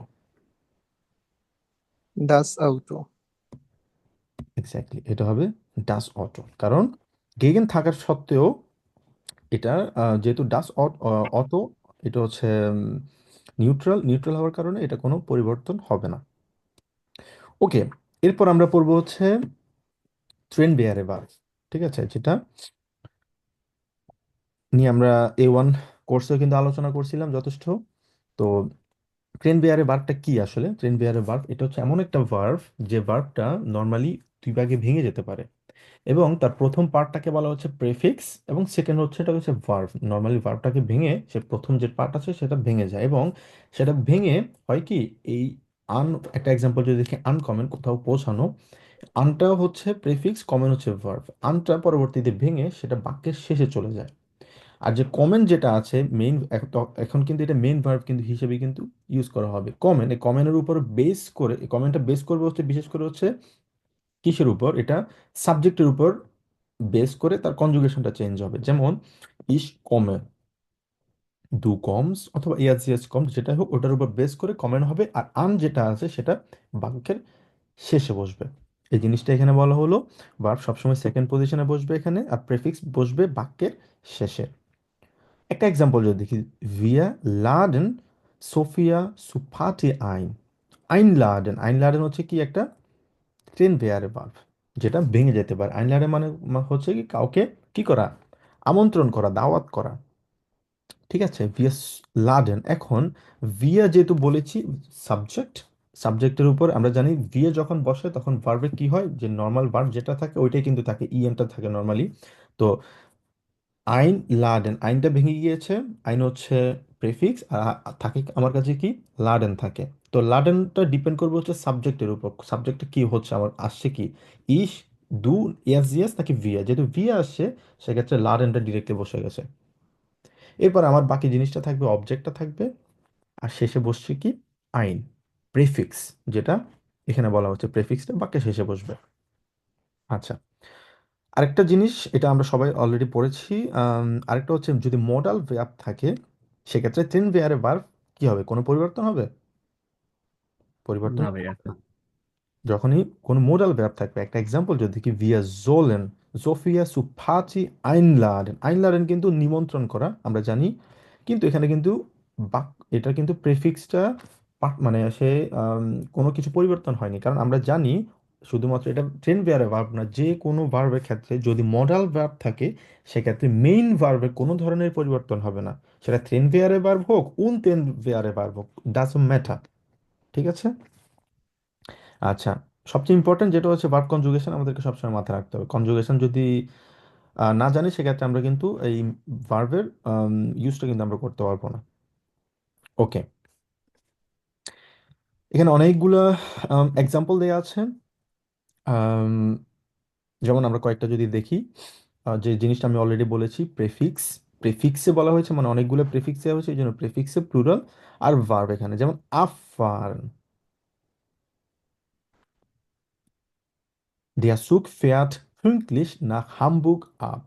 ডাস আউটো। এক্স্যাক্টলি, এটা হবে ডাস অটো। কারণ গেগেন থাকার সত্ত্বেও এটা যেহেতু ডাস অটো, এটা হচ্ছে নিউট্রাল, নিউট্রাল হওয়ার কারণে এটা কোনো পরিবর্তন হবে না। ওকে, এরপর আমরা পড়বো হচ্ছে ট্রেন বেয়ারে বাস, ঠিক আছে? যেটা নিয়ে আমরা A1 কোর্সেও কিন্তু আলোচনা করছিলাম যথেষ্ট। তো ট্রেন বেয়ারে ভার্বটা কি আসলে? ট্রেন বেয়ারে ভার্ব এটা হচ্ছে এমন একটা ভার্ব যে ভার্বটা নর্মালি দুই ভাগে ভেঙে যেতে পারে, এবং তার প্রথম পার্টটাকে বলা হচ্ছে প্রেফিক্স এবং সেকেন্ড হচ্ছে এটা হচ্ছে ভার্ব। নর্মালি ভার্বটাকে ভেঙে সে প্রথম যে পার্ট আছে সেটা ভেঙে যায়, এবং সেটা ভেঙে হয় কি, এই আন, একটা এক্সাম্পল যদি দেখি, আনকমন, কোথাও পৌঁছানো, আনটা হচ্ছে প্রেফিক্স, কমন হচ্ছে ভার্ব। আনটা পরবর্তীতে ভেঙে সেটা বাক্যের শেষে চলে যায়। আর যে কমেন্ট যেটা আছে মেইন, এখন কিন্তু এটা মেইন ভার্ব কিন্তু হিসেবে কিন্তু ইউজ করা হবে। কমেন্ট, এই কমেন্টের উপর বেস করে, এই কমেন্টটা বেস করবে হচ্ছে বিশেষ করে হচ্ছে কিসের উপর? এটা সাবজেক্টের উপর বেস করে তার কনজুগেশনটা চেঞ্জ হবে। যেমন ইস কমে, দু কমস, অথবা ইয়াস ইয়াস কমস, যেটা হোক ওটার উপর বেস করে কমেন্ট হবে, আর আন যেটা আছে সেটা বাক্যের শেষে বসবে। এই জিনিসটা এখানে বলা হলো, ভার্ব সবসময় সেকেন্ড পজিশনে বসবে এখানে, আর প্রেফিক্স বসবে বাক্যের শেষে। একটা এক্সাম্পল যদি দেখি, ভিয়া লাডেন সোফিয়া সুপাটি আইন। আইন লাডেন, আইন লাডেন হচ্ছে কি একটা ট্রেন বেয়ারে ভার্ব, যেটা ভেঙে যেতে পারে। আইন লাডেন মানে হচ্ছে কি কাউকে কি করা, আমন্ত্রণ করা, দাওয়াত করা। ঠিক আছে, ভিয়া লাডেন। এখন ভিয়া যেহেতু বলেছি সাবজেক্ট, সাবজেক্টের উপর আমরা জানি ভিয়া যখন বসে তখন ভার্বে কি হয়, যে নর্মাল ভার্ব যেটা থাকে ওইটাই কিন্তু থাকে, ইএনটা থাকে নর্মালি। তো আইন লাডেন, আইনটা ভেঙে গিয়েছে, আইন হচ্ছে প্রেফিক্স, আর থাকে আমার কাছে কি, লাডেন থাকে। তো লাডেনটা ডিপেন্ড করবে হচ্ছে সাবজেক্টের উপর, সাবজেক্টটা কি হচ্ছে আমার, আসছে কি, ইস, দু, এস জিএস নাকি ভিয়া। যেহেতু ভিয়া আসছে সেক্ষেত্রে লাডেনটা ডিরেক্টলি বসে গেছে। এরপর আমার বাকি জিনিসটা থাকবে, অবজেক্টটা থাকবে, আর শেষে বসছে কি, আইন, প্রেফিক্স, যেটা এখানে বলা হচ্ছে প্রেফিক্সটা বাক্যে শেষে বসবে। আচ্ছা, আরেকটা জিনিস, এটা আমরা সবাই অলরেডি পড়েছি, আরেকটা হচ্ছে যদি মডাল ভার্ব থাকে সেক্ষেত্রে তিন ভার্বে ভার্ব কি হবে, কোনো পরিবর্তন হবে? পরিবর্তন না ভাইয়া। হবে না। যখনই কোনো মোডাল ভার্ব থাকবে, একটা এক্সাম্পল যদি কি, ভিয়া জোলেন জোফিয়া সুফাচি আইনলাডেন। আইনলাডেন কিন্তু নিমন্ত্রণ করা আমরা জানি, কিন্তু এখানে কিন্তু বাক, এটা কিন্তু প্রেফিক্সটা মানে সে আম, কোনো কিছু পরিবর্তন হয়নি, কারণ আমরা জানি শুধুমাত্র এটা ট্রেন বেয়ারে ভার্ব না, যে কোনো ভার্বের ক্ষেত্রে যদি মডাল ভার্ব থাকে সেক্ষেত্রে মেইন ভার্বের কোনো ধরনের পরিবর্তন হবে না। সেটা ট্রেন বেয়ারে ভার্ব হোক, উন ট্রেন বেয়ারে ভার্ব হোক, ডাজন্ট ম্যাটার। ঠিক আছে। আচ্ছা, সবচেয়ে ইম্পর্টেন্ট যেটা হচ্ছে ভার্ব কনজুগেশন, আমাদেরকে সবসময় মাথায় রাখতে হবে। কনজুগেশন যদি না জানি সেক্ষেত্রে আমরা কিন্তু এই ভার্বের ইউজটা কিন্তু আমরা করতে পারবো না। ওকে, এখানে অনেকগুলো এক্সাম্পল দেওয়া আছে। আম, যেমন আমরা কয়েকটা যদি দেখি, যে জিনিসটা আমি অলরেডি বলেছি, প্রেফিক্স, প্রেফিক্সে বলা হয়েছে মানে অনেকগুলো প্রেফিক্স দেওয়া হয়েছে, এই জন্য প্রেফিক্সে প্লুরাল। আর ভার্ব এখানে যেমন আফার্ন, der Zug fährt pünktlich nach Hamburg ab.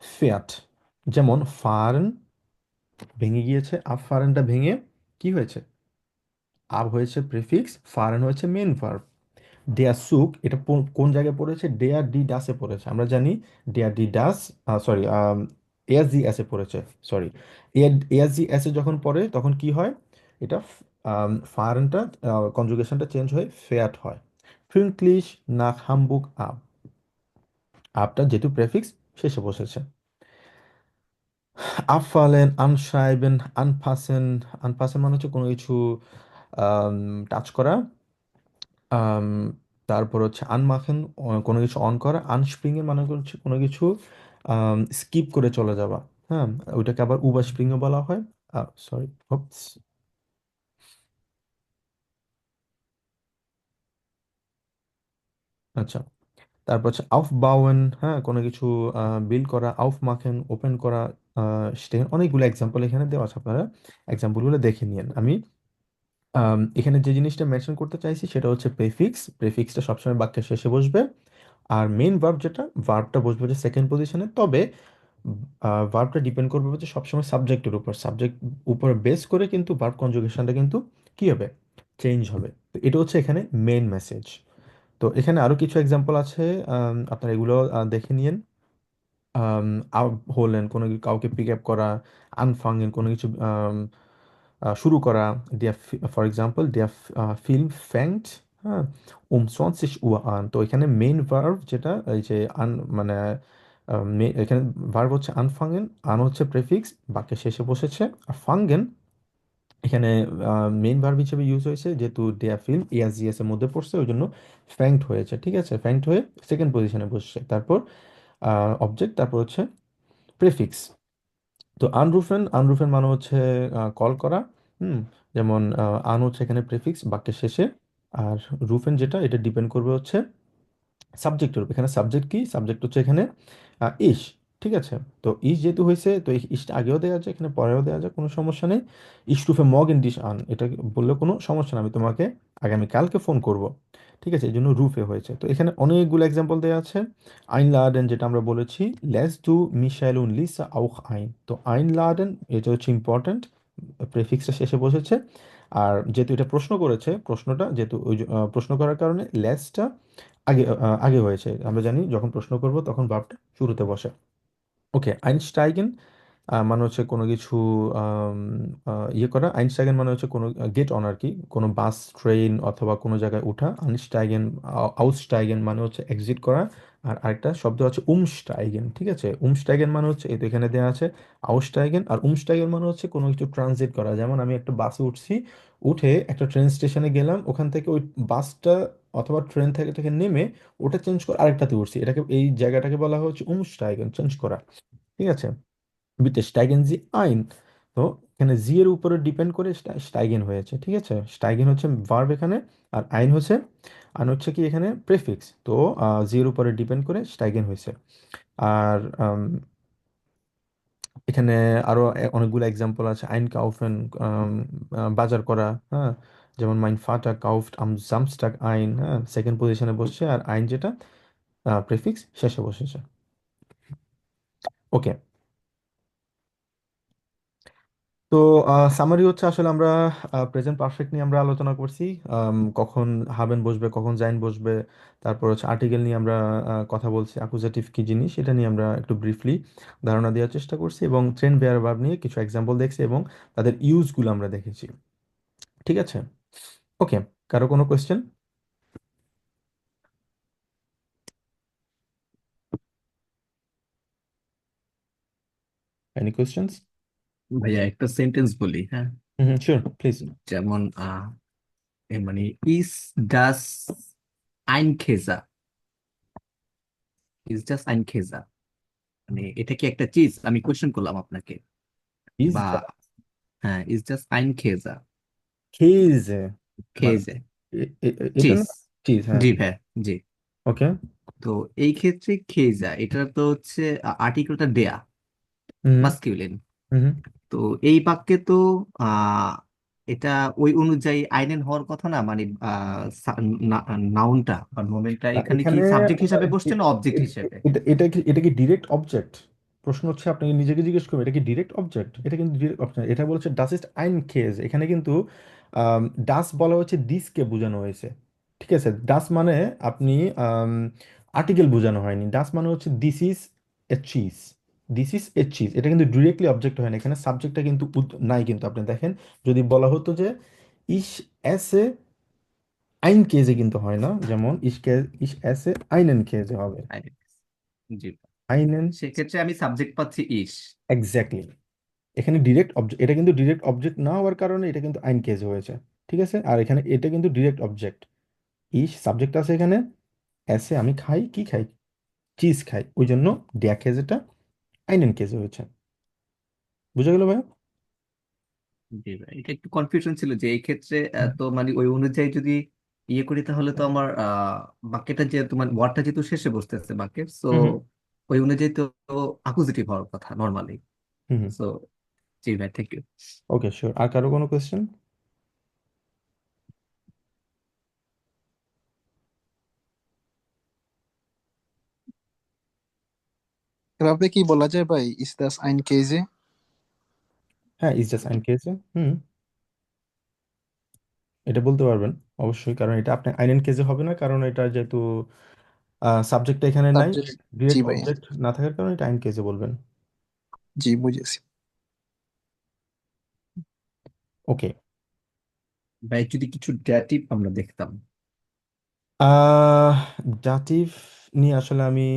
ফেয়াট, যেমন ফারেন ভেঙে গিয়েছে, আব ফারেনটা ভেঙে কি হয়েছে, আব হয়েছে প্রিফিক্স, ফারেন হয়েছে মেন ভার্ব। ডেয়ার সুক, এটা কোন জায়গায় পড়েছে, ডেয়ার ডি ডাসে পড়েছে, আমরা জানি ডেয়ার ডি ডাস, সরি, এস জি এসে পড়েছে, সরি, এস জি এসে যখন পড়ে তখন কি হয়, এটা ফারেনটা কনজুগেশনটা চেঞ্জ হয়ে ফেয়াট হয়। ফ্রিঙ্কলিশ না হামবুক আব, আপটা যেহেতু প্রেফিক্স শেষে বসেছে। আফালেন, আনশাইবেন, আনপাসেন, আনপাসেন মানে হচ্ছে কোনো কিছু টাচ করা। আম, তারপর হচ্ছে আনমাখেন, কোনো কিছু অন করা। আনস্প্রিংয়ের মানে হচ্ছে কোনো কিছু স্কিপ করে চলে যাওয়া। হ্যাঁ, ওইটাকে আবার উবারস্প্রিংও বলা হয়। সরি, আচ্ছা, তারপর হচ্ছে আউফবাউয়েন, হ্যাঁ, কোনো কিছু বিল্ড করা। আউফমাখেন, ওপেন করা। স্টেন, অনেকগুলো এক্সাম্পল এখানে দেওয়া আছে, আপনারা এক্সাম্পলগুলো দেখে নিন। আমি এখানে যে জিনিসটা মেনশন করতে চাইছি সেটা হচ্ছে প্রেফিক্স, প্রেফিক্সটা সবসময় বাক্যের শেষে বসবে, আর মেইন ভার্ব যেটা, ভার্বটা বসবে যে সেকেন্ড পজিশনে। তবে ভার্বটা ডিপেন্ড করবে হচ্ছে সবসময় সাবজেক্টের উপর, সাবজেক্ট উপর বেস করে কিন্তু ভার্ব কনজুগেশনটা কিন্তু কি হবে, চেঞ্জ হবে। তো এটা হচ্ছে এখানে মেইন মেসেজ। তো এখানে আরো কিছু এক্সাম্পল আছে, আপনারা এগুলো দেখে নিন। আপ হলেন কোনো কাউকে পিক আপ করা, আনফাঙ্গেন কোনো কিছু শুরু করা, দিয়া, ফর এক্সাম্পল দিয়া ফিল্ম ফ্যাংট, হ্যাঁ, 20 Uhr an। তো এখানে মেইন ভার্ব যেটা, এই যে আন মানে এখানে ভার্ব হচ্ছে আনফাঙ্গেন, আন হচ্ছে প্রেফিক্স, বাক্যের শেষে বসেছে। আর ফাঙ্গেন এখানে মেইন ভার্ব হিসেবে ইউজ হয়েছে, যেহেতু ডেয়া ফিল্ম এস এর মধ্যে পড়ছে ওই জন্য ফ্যাংড হয়েছে, ঠিক আছে, ফ্যাংড হয়ে সেকেন্ড পজিশনে বসছে। তারপর অবজেক্ট, তারপর হচ্ছে প্রেফিক্স। তো আনরুফেন, আনরুফেন মানে হচ্ছে কল করা। হুম, যেমন আন হচ্ছে এখানে প্রেফিক্স বাক্যের শেষে। আর রুফেন যেটা, এটা ডিপেন্ড করবে হচ্ছে সাবজেক্টের উপর। এখানে সাবজেক্ট কি, সাবজেক্ট হচ্ছে এখানে ইস, ঠিক আছে। তো ইস যেহেতু হয়েছে, তো এই ইসটা আগেও দেওয়া যায়, এখানে পরেও দেওয়া যায়, কোনো সমস্যা নেই। ইস রুফে মগ ইন ডিশ আন, এটা বললে কোনো সমস্যা না, আমি তোমাকে আগামীকালকে ফোন করব, ঠিক আছে, এই জন্য রুফে হয়েছে। তো এখানে অনেকগুলো এক্সাম্পল দেওয়া আছে। আইন লাডেন যেটা আমরা বলেছি, লেস ডু মিশাইল উন লিসা আউখ আইন, তো আইন লাডেন এটা হচ্ছে ইম্পর্ট্যান্ট, প্রেফিক্সটা শেষে বসেছে। আর যেহেতু এটা প্রশ্ন করেছে, প্রশ্নটা যেহেতু প্রশ্ন করার কারণে লেসটা আগে হয়েছে। আমরা জানি যখন প্রশ্ন করব তখন ভার্বটা শুরুতে বসে। ওকে, আইনস্টাইগেন মানে হচ্ছে কোনো কিছু আম, ইয়ে করা। আইনস্টাইগেন মানে হচ্ছে কোনো গেট অন আর কি, কোনো বাস ট্রেন অথবা কোনো জায়গায় ওঠা। আনস্টাইগেন, আউসস্টাইগেন মানে হচ্ছে এক্সিট করা। আর আরেকটা শব্দ আছে উমস্টাইগেন, ঠিক আছে। উমস্টাইগেন মানে হচ্ছে এই তো এখানে দেওয়া আছে আউসস্টাইগেন। আর উমস্টাইগেন মানে হচ্ছে কোনো কিছু ট্রানজিট করা, যেমন আমি একটা বাসে উঠছি, উঠে একটা ট্রেন স্টেশনে গেলাম, ওখান থেকে ওই বাসটা অথবা ট্রেন থেকে নেমে ওটা চেঞ্জ করে আরেকটাতে উঠছি, এটাকে এই জায়গাটাকে বলা হচ্ছে উমস্টাইগেন, চেঞ্জ করা, ঠিক আছে। বিতে স্টাইগেন জি আইন, তো এখানে জি এর উপরে ডিপেন্ড করে স্টাইগেন হয়েছে, ঠিক আছে। স্টাইগেন হচ্ছে ভার্ব এখানে, আর আইন হচ্ছে কি এখানে প্রেফিক্স। তো জি এর উপরে ডিপেন্ড করে স্টাইগেন হয়েছে। আর এখানে আরো অনেকগুলো এক্সাম্পল আছে। আইন কাউফেন, বাজার করা, হ্যাঁ, যেমন মাইন ফাটা কাউফট আম জামস্টাক আইন, হ্যাঁ, সেকেন্ড পজিশনে বসছে। আর আইন যেটা প্রেফিক্স শেষে বসেছে। ওকে, তো সামারি হচ্ছে আসলে আমরা প্রেজেন্ট পারফেক্ট নিয়ে আমরা আলোচনা করছি। কখন হাবেন বসবে, কখন জাইন বসবে, তারপর হচ্ছে আর্টিকেল নিয়ে আমরা কথা বলছি, অ্যাকুজেটিভ কি জিনিস এটা নিয়ে আমরা একটু ব্রিফলি ধারণা দেওয়ার চেষ্টা করছি, এবং ট্রেন বেয়ার ভার্ব নিয়ে কিছু এক্সাম্পল দেখছি এবং তাদের ইউজগুলো আমরা দেখেছি, ঠিক আছে। ওকে, কারো কোনো কোয়েশ্চেন? Any questions? ভাইয়া একটা সেন্টেন্স বলি, হ্যাঁ। হুম, শিওর, প্লিজ। যেমন মানে ইস ডাস আইন খেজা, ইস ডাস আইন খেজা, মানে এটা কি একটা চিজ? আমি কোশ্চেন করলাম আপনাকে। ইজ বা হ্যাঁ, ইস জাস্ট আইন খেজা, খেজে, মানে খেজে, এটা চিজ। না, চিজ, হ্যাঁ। জি ভাই, জি। ওকে। তো এই ক্ষেত্রে খেজা, এটা তো হচ্ছে আর্টিকেলটা দেয়া, হুম মাস্কিউলিন। হুম। তো এই বাক্যে তো আহ এটা ওই অনুযায়ী আইনেন হওয়ার কথা না, মানে নাউনটা বা নোমেনটা এখানে কি এখানে সাবজেক্ট হিসাবে এ- বসছে না অবজেক্ট এ- হিসেবে? এটা কি ডিরেক্ট অবজেক্ট? প্রশ্ন হচ্ছে আপনাকে নিজেকে জিজ্ঞেস করবেন, এটা কি ডিরেক্ট অবজেক্ট? এটা কিন্তু ডিরেক্ট অবজেক্ট, এটা বলছে ডাস ইস্ট আইন কেস, এখানে কিন্তু ডাস বলা হচ্ছে দিসকে বোঝানো হয়েছে, ঠিক আছে। ডাস মানে আপনি আর্টিকেল বোঝানো হয়নি, ডাস মানে হচ্ছে this is a cheese, this is a cheese, এটা কিন্তু ডিরেক্টলি অবজেক্ট হয় না, এখানে সাবজেক্টটা কিন্তু নাই, কিন্তু আপনি দেখেন যদি বলা হতো যে ইস এসে আইন কেজে, কিন্তু হয় না, যেমন ইস এসে আইনেন কেজে হবে। আইনেন, জি। আইনেন, সেক্ষেত্রে আমি সাবজেক্ট পাচ্ছি ইস। এক্স্যাক্টলি। এখানে ডিরেক্ট অবজেক্ট, এটা কিন্তু ডিরেক্ট অবজেক্ট না হওয়ার কারণে এটা কিন্তু আইন কেজ হয়েছে, ঠিক আছে। আর এখানে এটা কিন্তু ডিরেক্ট অবজেক্ট, ইস সাবজেক্ট আছে এখানে, এসে আমি খাই, কি খাই, চিজ খাই, ওই জন্য ড্যা কেজেটা আইনেন কেজে হয়েছে। বুঝা গেল ভাই? জি ভাই, এটা একটু কনফিউশন ছিল যে এই ক্ষেত্রে তো মানে ওই অনুযায়ী যদি ইয়ে করি তাহলে তো আমার বাক্যটা যে তোমার ওয়ার্ডটা যেহেতু শেষে বসতেছে বাক্যের, সো হুম ওই অনুযায়ী তো আকুজেটিভ হওয়ার কথা নর্মালি। হুম হুম। সো জি ভাই, থ্যাংক ইউ। Okay, sure. আর কারো কোনো কোয়েশ্চেন? এভাবে কি বলা যায় ভাই, ইস দাস আইন কেজে? হ্যাঁ, ইজ জাস্ট আইন কেজে, হুম, এটা বলতে পারবেন অবশ্যই, কারণ এটা আপনি আইনেন কেজে হবে না, কারণ এটা যেহেতু সাবজেক্টটা এখানে নাই, সাবজেক্ট। জি ডিরেক্ট ভাই, অবজেক্ট না থাকার কারণে এটা আইন কেজে বলবেন। জি বুঝেছি। ওকে। ভাই যদি কিছু ডেটিভ আমরা দেখতাম। আহ দাটিভ, নিয়ে আসলে আমি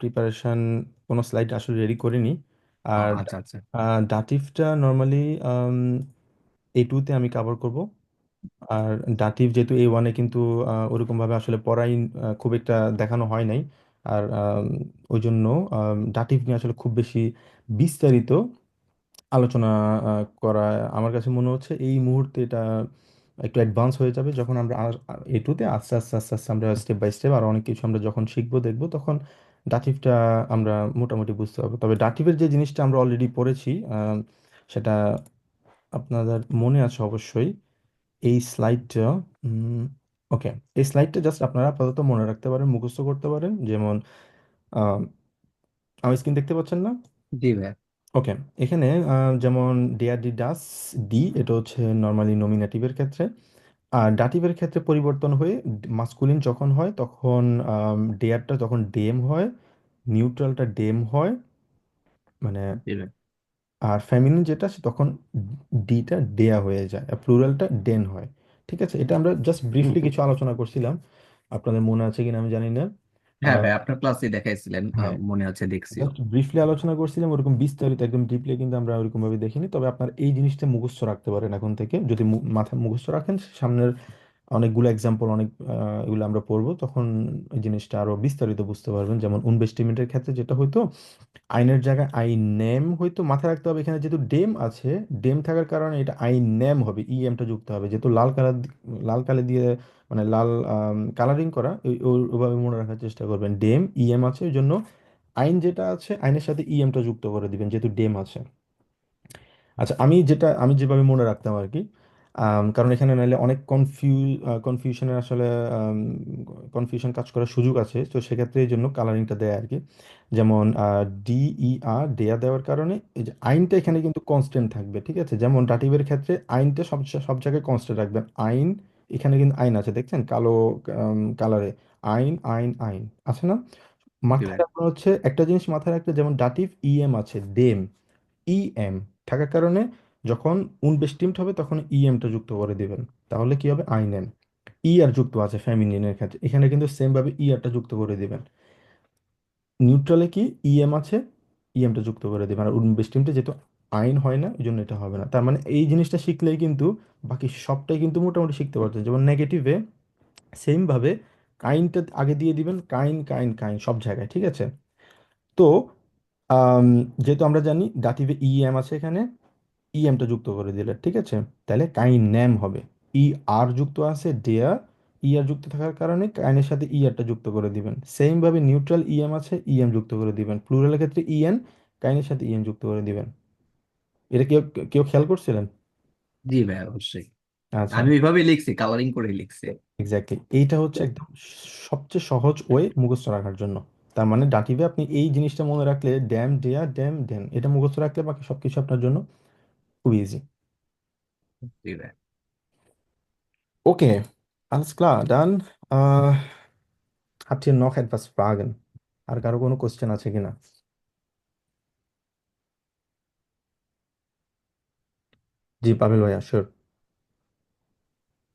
প্রিপারেশন, কোনো স্লাইড আসলে রেডি করিনি। আর আচ্ছা আচ্ছা। ডাটিভটা নর্মালি A2-তে আমি কভার করব। আর ডাটিভ যেহেতু A1-এ কিন্তু ওরকমভাবে আসলে পড়াই খুব একটা দেখানো হয় নাই। আর ওই জন্য ডাটিভ নিয়ে আসলে খুব বেশি বিস্তারিত আলোচনা করা আমার কাছে মনে হচ্ছে এই মুহূর্তে এটা একটু অ্যাডভান্স হয়ে যাবে। যখন আমরা A2-তে আস্তে আস্তে আস্তে আস্তে আমরা স্টেপ বাই স্টেপ আর অনেক কিছু আমরা যখন শিখবো দেখবো, তখন ডাটিভটা আমরা মোটামুটি বুঝতে পারবো। তবে ডাটিভের যে জিনিসটা আমরা অলরেডি পড়েছি, সেটা আপনাদের মনে আছে অবশ্যই। এই স্লাইডটা, ওকে, এই স্লাইডটা জাস্ট আপনারা আপাতত মনে রাখতে পারেন, মুখস্থ করতে পারেন। যেমন আহ, আমার স্ক্রিন দেখতে পাচ্ছেন না? জি ভাইয়া। ওকে, এখানে যেমন ডেয়ার ডি ডাস ডি, এটা হচ্ছে নর্মালি নমিনেটিভের ক্ষেত্রে। আর ডাটিভের ক্ষেত্রে পরিবর্তন হয়ে মাস্কুলিন যখন হয় তখন ডেয়ারটা তখন ডেম হয়, নিউট্রালটা ডেম হয়, মানে। জি ভাই। আর ফেমিনিন যেটা তখন ডিটা ডেয়া হয়ে যায়, আর প্লুরালটা ডেন হয়। ঠিক আছে, এটা আমরা জাস্ট ব্রিফলি কিছু আলোচনা করছিলাম, আপনাদের মনে আছে কিনা আমি জানি না। হ্যাঁ ভাই, আপনার ক্লাসে দেখাইছিলেন, হ্যাঁ, মনে আছে, দেখছিও। জাস্ট ব্রিফলি আলোচনা করছিলাম, ওরকম বিস্তারিত একদম ডিপলি কিন্তু আমরা ওরকম ভাবে দেখিনি। তবে আপনার এই জিনিসটা মুখস্থ রাখতে পারেন এখন থেকে, যদি মাথায় মুখস্থ রাখেন, সামনের অনেকগুলো এক্সাম্পল, অনেক এগুলো আমরা পড়বো, তখন এই জিনিসটা আরো বিস্তারিত বুঝতে পারবেন। যেমন উনভেস্টিমেন্টের ক্ষেত্রে যেটা হইতো, আইনের জায়গায় আই নেম হয়তো মাথায় রাখতে হবে। এখানে যেহেতু ডেম আছে, ডেম থাকার কারণে এটা আই নেম হবে, ইএমটা যুক্ত হবে, যেহেতু লাল কালার, লাল কালি দিয়ে, মানে লাল কালারিং করা, ওইভাবে মনে রাখার চেষ্টা করবেন। ডেম ইএম আছে, ওই জন্য আইন যেটা আছে আইনের সাথে ইএমটা যুক্ত করে দিবেন, যেহেতু ডেম আছে। আচ্ছা, আমি যেভাবে মনে রাখতাম আর কি, কারণ এখানে নাহলে অনেক কনফিউশনের আসলে কনফিউশন কাজ করার সুযোগ আছে, তো সেক্ষেত্রে এই জন্য কালারিংটা দেয় আর কি। যেমন DER দেয়া দেওয়ার কারণে এই যে আইনটা এখানে কিন্তু কনস্ট্যান্ট থাকবে। ঠিক আছে, যেমন ডাটিভের ক্ষেত্রে আইনটা সব সব জায়গায় কনস্ট্যান্ট রাখবেন। আইন, এখানে কিন্তু আইন আছে, দেখছেন কালো কালারে, আইন আইন আইন আছে না? জি মাথায় ভাই। রাখা হচ্ছে একটা জিনিস মাথায় রাখতে, যেমন ডাটিভ ইএম আছে, ডেম ইএম থাকার কারণে যখন উনবেস্টিমড হবে তখন ইএমটা যুক্ত করে দিবেন, তাহলে কি হবে, আইনেন। ই আর যুক্ত আছে ফেমিনিনের ক্ষেত্রে, এখানে কিন্তু সেম ভাবে ই আরটা যুক্ত করে দিবেন। নিউট্রালে কি ইএম আছে, ইএমটা যুক্ত করে দিবেন। আর উনবেস্টিমডে যেহেতু আইন হয় না, এই জন্য এটা হবে না। তার মানে এই জিনিসটা শিখলেই কিন্তু বাকি সবটাই কিন্তু মোটামুটি শিখতে পারছেন। যেমন নেগেটিভে সেম ভাবে কাইনটা আগে দিয়ে দিবেন, কাইন কাইন কাইন সব জায়গায়। ঠিক আছে, তো আম, যেহেতু আমরা জানি দাতিভে ইএম আছে, এখানে ইএমটা যুক্ত করে দিলে, ঠিক আছে, তাহলে কাইন নেম হবে। ই আর যুক্ত আছে ডেয়ার, ই আর যুক্ত থাকার কারণে কাইনের সাথে ই আরটা যুক্ত করে দিবেন। সেম ভাবে নিউট্রাল ইএম আছে, ইএম যুক্ত করে দিবেন। প্লুরালের ক্ষেত্রে ইএন, কাইনের সাথে ইএন যুক্ত করে দিবেন। এটা কেউ কেউ খেয়াল করছিলেন? জি ভাই, অবশ্যই। আচ্ছা, আমি ওইভাবেই লিখছি, কালারিং করে লিখছি। এক্স্যাক্টলি, এইটা হচ্ছে একদম সবচেয়ে সহজ ওয়ে মুখস্থ রাখার জন্য। তার মানে ডাটিভে আপনি এই জিনিসটা মনে রাখলে, ড্যাম ডেয়া ড্যাম ড্যাম, এটা মুখস্থ রাখলে বাকি সবকিছু আপনার জন্য খুব ইজি। জি ভাই। Okay, alles klar. Dann habt ihr noch etwas Fragen? আর কারো কোনো কোশ্চেন আছে কিনা? জি, পাবেল ভাইয়া, শিওর।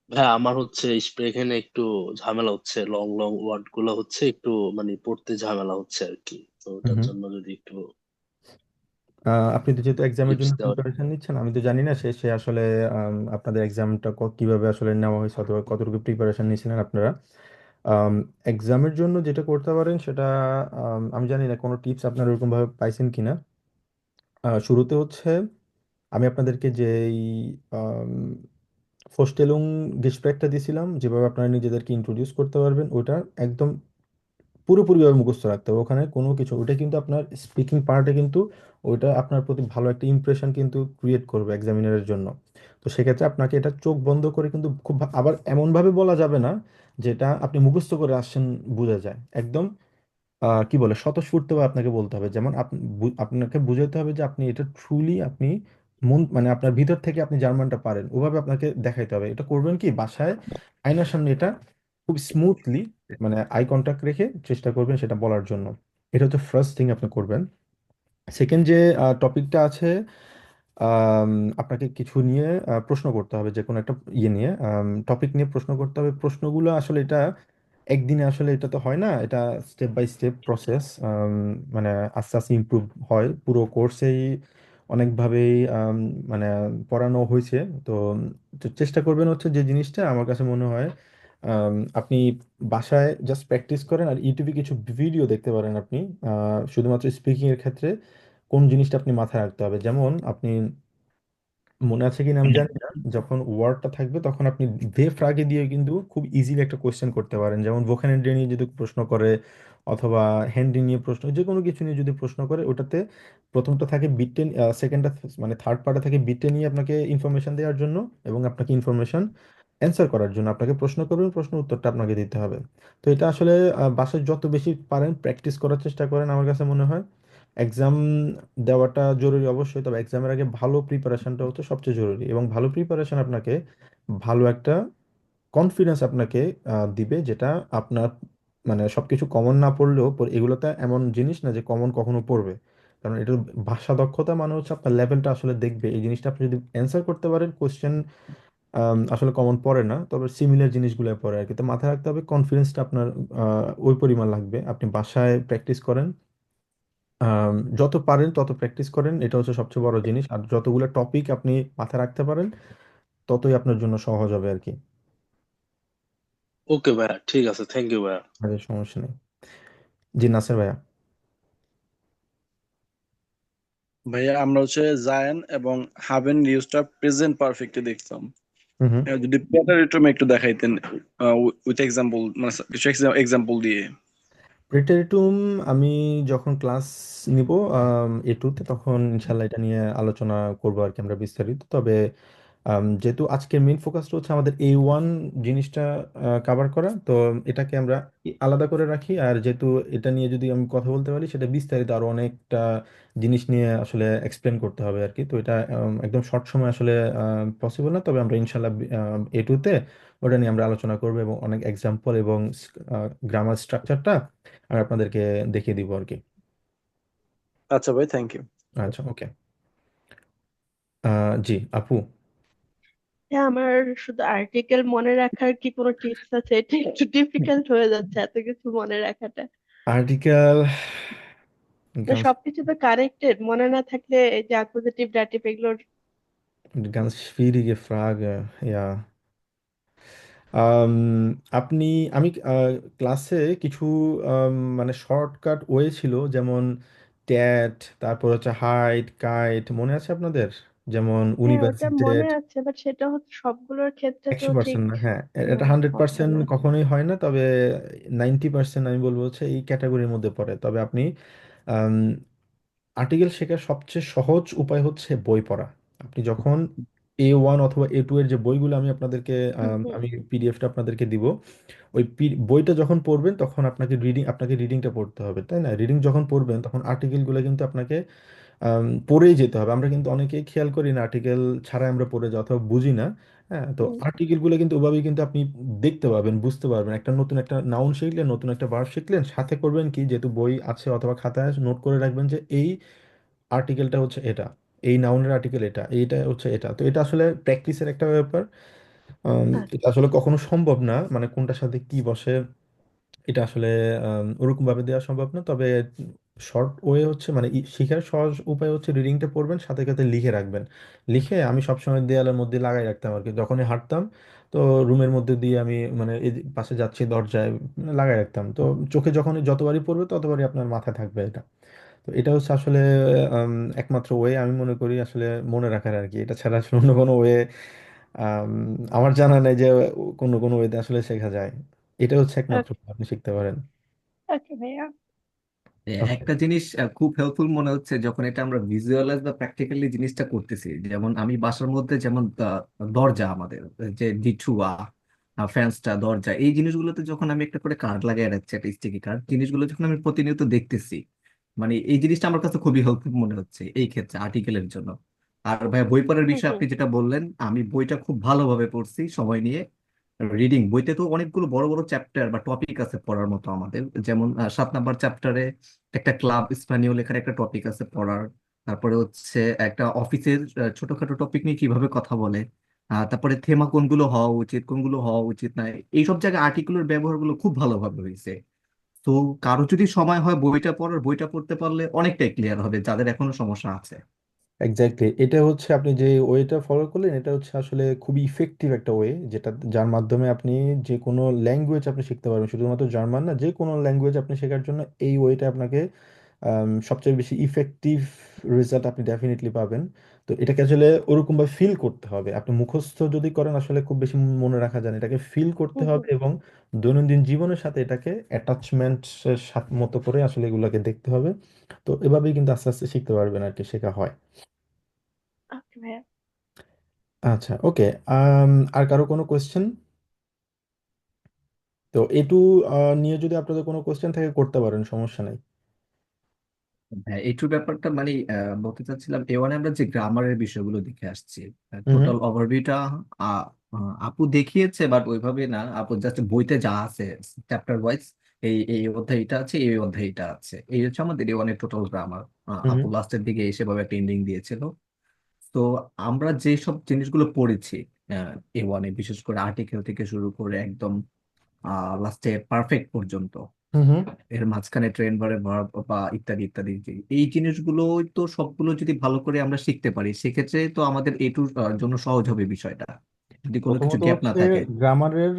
হ্যাঁ, আমার হচ্ছে এখানে একটু ঝামেলা হচ্ছে, লং লং ওয়ার্ড গুলো হচ্ছে একটু মানে পড়তে ঝামেলা হচ্ছে আর কি। তো হুম ওটার হুম। জন্য যদি একটু আপনি তো যেহেতু এক্সামের টিপস জন্য দেওয়া। প্রিপারেশন নিচ্ছেন, আমি তো জানি না সে আসলে আপনাদের এক্সামটা কিভাবে আসলে নেওয়া হয়েছে, অথবা কতটুকু প্রিপারেশন নিয়েছিলেন আপনারা। এক্সামের জন্য যেটা করতে পারেন সেটা, আমি জানি না কোনো টিপস আপনারা ওরকম ভাবে পাইছেন কিনা। শুরুতে হচ্ছে আমি আপনাদেরকে যেই ফোস্টেলুং গেস্প্রেকটা দিয়েছিলাম, যেভাবে আপনারা নিজেদেরকে ইন্ট্রোডিউস করতে পারবেন, ওটা একদম পুরোপুরিভাবে মুখস্থ রাখতে হবে। ওখানে কোনো কিছু, ওটা কিন্তু আপনার স্পিকিং পার্টে কিন্তু ওইটা আপনার প্রতি ভালো একটা ইমপ্রেশন কিন্তু ক্রিয়েট করবে এক্সামিনারের জন্য। তো সেক্ষেত্রে আপনাকে এটা চোখ বন্ধ করে কিন্তু খুব আবার এমনভাবে বলা যাবে না যেটা আপনি মুখস্থ করে আসছেন বোঝা যায় একদম। কি বলে, স্বতঃস্ফূর্তভাবে আপনাকে বলতে হবে। যেমন আপনাকে বুঝাতে হবে যে আপনি এটা ট্রুলি আপনি মন, মানে আপনার ভিতর থেকে আপনি জার্মানটা পারেন, ওভাবে আপনাকে দেখাইতে হবে। এটা করবেন কি, বাসায় আয়নার সামনে এটা খুব স্মুথলি, মানে আই কন্টাক্ট রেখে চেষ্টা করবেন সেটা বলার জন্য। এটা হচ্ছে ফার্স্ট থিং আপনি করবেন। সেকেন্ড যে টপিকটা আছে, আম, আপনাকে কিছু নিয়ে প্রশ্ন করতে হবে, যে কোনো একটা ইয়ে নিয়ে, টপিক নিয়ে প্রশ্ন করতে হবে। প্রশ্নগুলো আসলে এটা একদিনে আসলে এটা তো হয় না, এটা স্টেপ বাই স্টেপ প্রসেস। মানে আস্তে আস্তে ইমপ্রুভ হয় পুরো কোর্সেই, অনেকভাবেই মানে পড়ানো হয়েছে। তো তো চেষ্টা করবেন হচ্ছে যে জিনিসটা আমার কাছে মনে হয়, আপনি বাসায় জাস্ট প্র্যাকটিস করেন আর ইউটিউবে কিছু ভিডিও দেখতে পারেন আপনি, শুধুমাত্র স্পিকিং এর ক্ষেত্রে কোন জিনিসটা আপনি মাথায় রাখতে হবে। যেমন আপনি, মনে আছে কিনা আমি জানি না, যখন ওয়ার্ডটা থাকবে তখন আপনি দে ফ্রাগে দিয়ে কিন্তু খুব ইজিলি একটা কোয়েশ্চেন করতে পারেন। যেমন ভোকাবুলারি নিয়ে যদি প্রশ্ন করে, অথবা হ্যান্ডি নিয়ে প্রশ্ন, যে কোনো কিছু নিয়ে যদি প্রশ্ন করে, ওটাতে প্রথমটা থাকে বিটে, সেকেন্ডটা মানে থার্ড পার্টে থাকে বিটে নিয়ে আপনাকে ইনফরমেশন দেওয়ার জন্য, এবং আপনাকে ইনফরমেশন অ্যান্সার করার জন্য আপনাকে প্রশ্ন করবেন, প্রশ্ন উত্তরটা আপনাকে দিতে হবে। তো এটা আসলে বাসায় যত বেশি পারেন প্র্যাকটিস করার চেষ্টা করেন, আমার কাছে মনে হয়। এক্সাম দেওয়াটা জরুরি অবশ্যই, তবে এক্সামের আগে ভালো প্রিপারেশনটা হচ্ছে সবচেয়ে জরুরি, এবং ভালো প্রিপারেশন আপনাকে ভালো একটা কনফিডেন্স আপনাকে দিবে, যেটা আপনার মানে সবকিছু কমন না পড়লেও এগুলোতে এমন জিনিস না যে কমন কখনো পড়বে। কারণ এটা ভাষা দক্ষতা মানে হচ্ছে আপনার লেভেলটা আসলে দেখবে এই জিনিসটা। আপনি যদি অ্যান্সার করতে পারেন কোশ্চেন, আসলে কমন পড়ে না, তবে সিমিলার জিনিসগুলো পড়ে আর কি। তো মাথায় রাখতে হবে কনফিডেন্সটা আপনার ওই পরিমাণ লাগবে। আপনি বাসায় প্র্যাকটিস করেন, যত পারেন তত প্র্যাকটিস করেন, এটা হচ্ছে সবচেয়ে বড় জিনিস। আর যতগুলো টপিক আপনি মাথায় রাখতে পারেন ততই আপনার জন্য সহজ হবে আর কি। ওকে ভাইয়া, ঠিক আছে, থ্যাংক ইউ ভাইয়া। আর সমস্যা নেই। জি নাসের ভাইয়া। ভাইয়া আমরা হচ্ছে জায়ান এবং হাবেন নিউজটা প্রেজেন্ট পারফেক্টে দেখতাম। হুম হুম। যদি প্রেটারিটমে একটু দেখাইতেন উইথ এক্সাম্পল, মানে কিছু এক্সাম্পল দিয়ে। প্রিটেরিটুম আমি যখন ক্লাস নিব A2-তে, তখন ইনশাল্লাহ এটা নিয়ে আলোচনা করবো আর কি আমরা বিস্তারিত। তবে যেহেতু আজকে মেইন ফোকাসটা হচ্ছে আমাদের A1 জিনিসটা কাভার করা, তো এটাকে আমরা আলাদা করে রাখি। আর যেহেতু এটা নিয়ে যদি আমি কথা বলতে পারি, সেটা বিস্তারিত আরো অনেকটা জিনিস নিয়ে আসলে এক্সপ্লেন করতে হবে আর কি। তো এটা একদম শর্ট সময় আসলে পসিবল না, তবে আমরা ইনশাল্লাহ A2-তে ওটা নিয়ে আমরা আলোচনা করবো, এবং অনেক এক্সাম্পল এবং গ্রামার স্ট্রাকচারটা আমি আপনাদেরকে দেখিয়ে দিব আর কি। আচ্ছা ভাই, থ্যাংক ইউ। আচ্ছা, ওকে। জি আপু। হ্যাঁ, আমার শুধু আর্টিকেল মনে রাখার কি কোনো টিপস আছে? এটা একটু ডিফিকাল্ট হয়ে যাচ্ছে এত কিছু মনে রাখাটা। আর্টিকেল, না, গান, সবকিছু তো কারেক্টেড মনে না থাকলে এই যে অ্যাকুজেটিভ ডাটিভ এগুলোর। ganz schwierige Frage, ja. আম, আপনি, আমি ক্লাসে কিছু মানে শর্টকাট ওয়ে ছিল, যেমন ট্যাট, তারপর হচ্ছে হাইট, কাইট, মনে আছে আপনাদের? যেমন হ্যাঁ, ওটা মনে ইউনিভার্সিটেট। আছে, বাট সেটা হচ্ছে সবগুলোর ক্ষেত্রে তো একশো ঠিক পার্সেন্ট না, হ্যাঁ। এটা হান্ড্রেড হবে পার্সেন্ট না। কখনোই হয় না, তবে 90% আমি বলবো হচ্ছে এই ক্যাটাগরির মধ্যে পড়ে। তবে আপনি আর্টিকেল শেখার সবচেয়ে সহজ উপায় হচ্ছে বই পড়া। আপনি যখন A1 অথবা A2 এর যে বইগুলো আমি আপনাদেরকে, হুম হুম আমি পিডিএফটা আপনাদেরকে দিব, ওই বইটা যখন পড়বেন তখন আপনাকে রিডিংটা পড়তে হবে, তাই না? রিডিং যখন পড়বেন তখন আর্টিকেলগুলো কিন্তু আপনাকে পড়েই যেতে হবে। আমরা কিন্তু অনেকেই খেয়াল করি না, আর্টিকেল ছাড়া আমরা পড়ে যাই অথবা বুঝি না। হ্যাঁ, তো হুম আর্টিকেলগুলো কিন্তু ওভাবেই কিন্তু আপনি দেখতে পাবেন, বুঝতে পারবেন। একটা নতুন একটা নাউন শিখলেন, নতুন একটা ভার্ব শিখলেন, সাথে করবেন কি, যেহেতু বই আছে অথবা খাতায় নোট করে রাখবেন যে এই আর্টিকেলটা হচ্ছে এটা, এই নাউনের আর্টিকেল এটা, এইটা হচ্ছে এটা। তো এটা আসলে প্র্যাকটিসের একটা ব্যাপার। এটা আচ্ছা। আসলে কখনো সম্ভব না, মানে কোনটার সাথে কি বসে এটা আসলে ওরকম ভাবে দেওয়া সম্ভব না। তবে শর্ট ওয়ে হচ্ছে, মানে শেখার সহজ উপায় হচ্ছে রিডিংটা পড়বেন, সাথে সাথে লিখে রাখবেন। লিখে আমি সবসময় দেয়ালের মধ্যে লাগাই রাখতাম আর কি, যখনই হাঁটতাম। তো রুমের মধ্যে দিয়ে আমি, মানে এই পাশে যাচ্ছি দরজায়, লাগাই রাখতাম। তো চোখে যখনই যতবারই পড়বে ততবারই আপনার মাথায় থাকবে এটা। তো এটা হচ্ছে আসলে আম, একমাত্র ওয়ে আমি মনে করি আসলে মনে রাখার আর কি। এটা ছাড়া আসলে অন্য কোনো ওয়ে আমার জানা নেই যে কোনো কোনো ওয়েতে আসলে শেখা যায়। এটা হচ্ছে একমাত্র ওকে। way আপনি শিখতে পারেন। ওকে ভাইয়া। ওকে। একটা জিনিস খুব হেল্পফুল মনে হচ্ছে যখন এটা আমরা ভিজুয়ালাইজ বা প্র্যাকটিক্যালি জিনিসটা করতেছি। যেমন আমি বাসার মধ্যে যেমন দরজা আমাদের যে ডিঠুয়া, ফ্যান্সটা, দরজা, এই জিনিসগুলোতে যখন আমি একটা করে কার্ড লাগিয়ে রাখছি, একটা স্টিকি কার্ড, জিনিসগুলো যখন আমি প্রতিনিয়ত দেখতেছি, মানে এই জিনিসটা আমার কাছে খুবই হেল্পফুল মনে হচ্ছে এই ক্ষেত্রে আর্টিকেলের জন্য। আর ভাই বই পড়ার হুম বিষয়ে হুম আপনি যেটা বললেন, আমি বইটা খুব ভালোভাবে পড়ছি সময় নিয়ে। রিডিং বইতে তো অনেকগুলো বড় বড় চ্যাপ্টার বা টপিক আছে পড়ার মতো আমাদের। যেমন 7 নাম্বার চ্যাপ্টারে একটা ক্লাব স্পানিও লেখার একটা টপিক আছে পড়ার। তারপরে হচ্ছে একটা অফিসের ছোটখাটো টপিক নিয়ে কিভাবে কথা বলে। তারপরে থেমা কোনগুলো হওয়া উচিত, কোনগুলো হওয়া উচিত না, এইসব জায়গায় আর্টিকেলের ব্যবহারগুলো খুব ভালোভাবে হয়েছে। তো কারো যদি সময় হয় বইটা পড়ার, বইটা পড়তে পারলে অনেকটাই ক্লিয়ার হবে যাদের এখনো সমস্যা আছে। এক্স্যাক্টলি, এটা হচ্ছে আপনি যে ওয়েটা ফলো করলেন, এটা হচ্ছে আসলে খুবই ইফেক্টিভ একটা ওয়ে, যেটা যার মাধ্যমে আপনি যে কোনো ল্যাঙ্গুয়েজ আপনি শিখতে পারবেন, শুধুমাত্র জার্মান না, যে কোনো ল্যাঙ্গুয়েজ আপনি শেখার জন্য এই ওয়েটা আপনাকে সবচেয়ে বেশি ইফেক্টিভ রেজাল্ট আপনি ডেফিনেটলি পাবেন। তো এটাকে আসলে ওরকমভাবে ফিল করতে হবে। আপনি মুখস্থ যদি করেন আসলে খুব বেশি মনে রাখা যায় না, এটাকে ফিল করতে হুম হুম। হবে এবং দৈনন্দিন জীবনের সাথে এটাকে অ্যাটাচমেন্টের সাথে মতো করে আসলে এগুলোকে দেখতে হবে। তো এভাবেই কিন্তু আস্তে আস্তে শিখতে পারবেন আর কি, শেখা হয়। ওকে ভাইয়া। আচ্ছা, ওকে। আর কারো কোনো কোয়েশ্চেন? তো এটু নিয়ে যদি আপনাদের কোনো কোয়েশ্চেন থাকে করতে পারেন, সমস্যা নাই। হ্যাঁ, এইটুর ব্যাপারটা মানে বলতে চাচ্ছিলাম, A1 আমরা যে গ্রামারের বিষয়গুলো দেখে আসছি, হুম টোটাল ওভারভিউটা আপু দেখিয়েছে, বাট ওইভাবে না, আপু জাস্ট বইতে যা আছে চ্যাপ্টার ওয়াইজ, এই এই অধ্যায় এটা আছে, এই অধ্যায় এটা আছে, এই হচ্ছে আমাদের A1 এর টোটাল গ্রামার। হুম আপু লাস্টের দিকে এসে ভাবে একটা এন্ডিং দিয়েছিল। তো আমরা যে সব জিনিসগুলো পড়েছি A1 এ, বিশেষ করে আর্টিকেল থেকে শুরু করে একদম লাস্টে পারফেক্ট পর্যন্ত, হুম হুম। এর মাঝখানে ট্রেন বারে ভার্ব বা ইত্যাদি ইত্যাদি, এই জিনিসগুলো তো সবগুলো যদি ভালো করে আমরা শিখতে পারি, সেক্ষেত্রে তো আমাদের এটুর জন্য সহজ হবে বিষয়টা, যদি কোনো কিছু প্রথমত গ্যাপ না হচ্ছে থাকে। গ্রামারের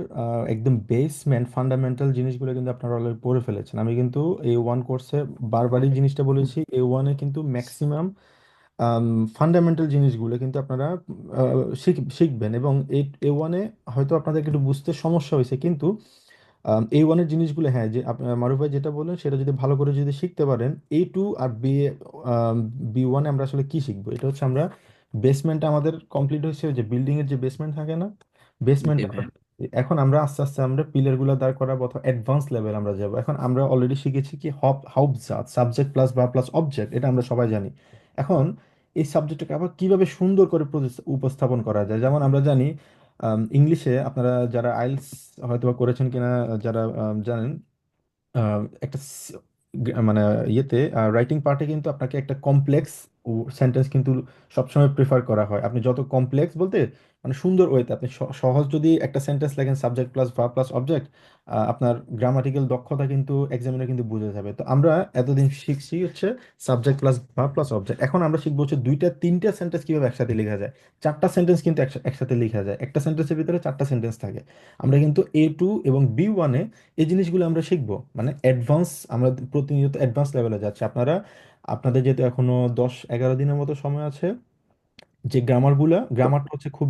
একদম বেসমেন্ট ফান্ডামেন্টাল জিনিসগুলো কিন্তু আপনারা অলরেডি পড়ে ফেলেছেন। আমি কিন্তু A1 কোর্সে বারবারই জিনিসটা বলেছি, A1 এ কিন্তু ম্যাক্সিমাম ফান্ডামেন্টাল জিনিসগুলো কিন্তু আপনারা শিখবেন, এবং A1-এ হয়তো আপনাদেরকে একটু বুঝতে সমস্যা হয়েছে, কিন্তু A1-এর জিনিসগুলো, হ্যাঁ, যে মারুফ ভাই যেটা বললেন সেটা যদি ভালো করে যদি শিখতে পারেন, A2 আর B1-এ আমরা আসলে কি শিখবো, এটা হচ্ছে আমরা বেসমেন্ট আমাদের কমপ্লিট হয়েছে, ওই যে বিল্ডিং এর যে বেসমেন্ট থাকে না, বেসমেন্ট। জি ভাই। এখন আমরা আস্তে আস্তে আমরা পিলার গুলো দাঁড় করাবো, অথবা অ্যাডভান্স লেভেল আমরা যাব। এখন আমরা অলরেডি শিখেছি কি হাউপজাত, subject plus verb plus object, এটা আমরা সবাই জানি। এখন এই সাবজেক্টটাকে আবার কিভাবে সুন্দর করে উপস্থাপন করা যায়, যেমন আমরা জানি ইংলিশে, আপনারা যারা আইএলটিএস হয়তো বা করেছেন কিনা, যারা জানেন, একটা মানে ইয়েতে, রাইটিং পার্টে কিন্তু আপনাকে একটা কমপ্লেক্স সেন্টেন্স কিন্তু সবসময় প্রেফার করা হয়। আপনি যত কমপ্লেক্স বলতে মানে সুন্দর ওয়েতে, আপনি সহজ যদি একটা সেন্টেন্স লেখেন subject plus verb plus object, আপনার গ্রামাটিক্যাল দক্ষতা কিন্তু এক্সামিনার কিন্তু বুঝে যাবে। তো আমরা এতদিন শিখছি হচ্ছে subject plus verb plus object, এখন আমরা শিখবো হচ্ছে দুইটা তিনটা সেন্টেন্স কিভাবে একসাথে লেখা যায়, চারটা সেন্টেন্স কিন্তু একসাথে লেখা যায়, একটা সেন্টেন্সের ভিতরে চারটা সেন্টেন্স থাকে। আমরা কিন্তু A2 এবং B1-এ এই জিনিসগুলো আমরা শিখবো, মানে অ্যাডভান্স, আমরা প্রতিনিয়ত অ্যাডভান্স লেভেলে যাচ্ছি। আপনারা আপনাদের যেহেতু এখনো 10-11 দিনের মতো সময় আছে, যে গ্রামারটা হচ্ছে খুব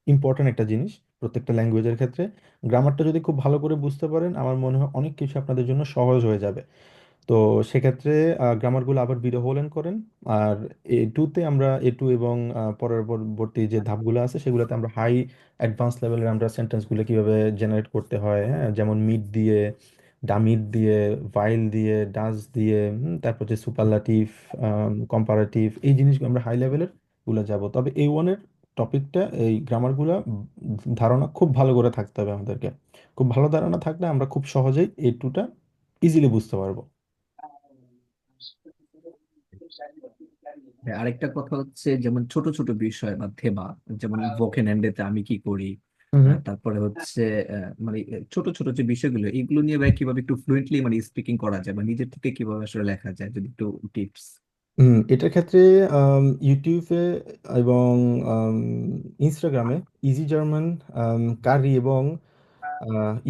ইম্পর্ট্যান্ট একটা জিনিস প্রত্যেকটা ল্যাঙ্গুয়েজের ক্ষেত্রে। গ্রামারটা যদি খুব ভালো করে বুঝতে পারেন, আমার মনে হয় অনেক কিছু আপনাদের জন্য সহজ হয়ে যাবে। তো সেক্ষেত্রে গ্রামারগুলো আবার বিরহলেন করেন। আর A2-তে আমরা A2 এবং পরবর্তী যে ধাপগুলো আছে সেগুলোতে আমরা হাই অ্যাডভান্স লেভেলের আমরা সেন্টেন্সগুলো কিভাবে জেনারেট করতে হয়, হ্যাঁ, যেমন মিড দিয়ে, ডামিড দিয়ে, ভাইল দিয়ে, ডাজ দিয়ে, তারপর যে সুপারলাটিভ, কম্পারেটিভ, এই জিনিসগুলো আমরা হাই লেভেলের গুলো যাব। তবে A1-এর টপিকটা, এই গ্রামারগুলো ধারণা খুব ভালো করে থাকতে হবে আমাদেরকে। খুব ভালো ধারণা থাকলে আমরা খুব সহজেই A2-টা ইজিলি বুঝতে পারবো। আরেকটা কথা হচ্ছে, যেমন ছোট ছোট বিষয় বা থেমা, যেমন ভোকেন এন্ডেতে আমি কি করি, হুম হুম। তারপরে হচ্ছে মানে ছোট ছোট যে বিষয়গুলো, এগুলো নিয়ে ভাই কিভাবে একটু ফ্লুয়েন্টলি মানে স্পিকিং করা যায় বা নিজের থেকে কিভাবে আসলে লেখা যায়, যদি একটু টিপস। এটার ক্ষেত্রে ইউটিউবে এবং ইনস্টাগ্রামে ইজি জার্মান, কারি এবং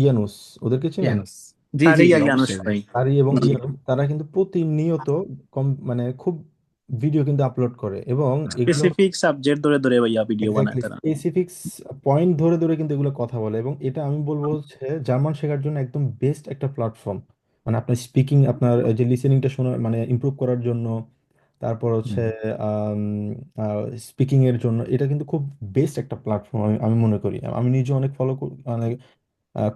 ইয়ানুস, ওদেরকে চেনেন? ইয়ানুস, জি জি আরে জি, ইয়ানুস অবশ্যই ভাই। ভাই। কারি এবং জি। ইয়ানুস, তারা কিন্তু প্রতিনিয়ত মানে খুব ভিডিও কিন্তু আপলোড করে, এবং এগুলো স্পেসিফিক সাবজেক্ট ধরে ধরে ভাইয়া ভিডিও বানায় এক্স্যাক্টলি তারা। স্পেসিফিক পয়েন্ট ধরে ধরে কিন্তু এগুলো কথা বলে, এবং এটা আমি বলবো হচ্ছে জার্মান শেখার জন্য একদম বেস্ট একটা প্ল্যাটফর্ম। মানে আপনার স্পিকিং, আপনার যে লিসেনিংটা শোনা মানে ইমপ্রুভ করার জন্য, তারপর হচ্ছে হুম। স্পিকিং এর জন্য এটা কিন্তু খুব বেস্ট একটা প্ল্যাটফর্ম আমি আমি মনে করি। আমি নিজে অনেক মানে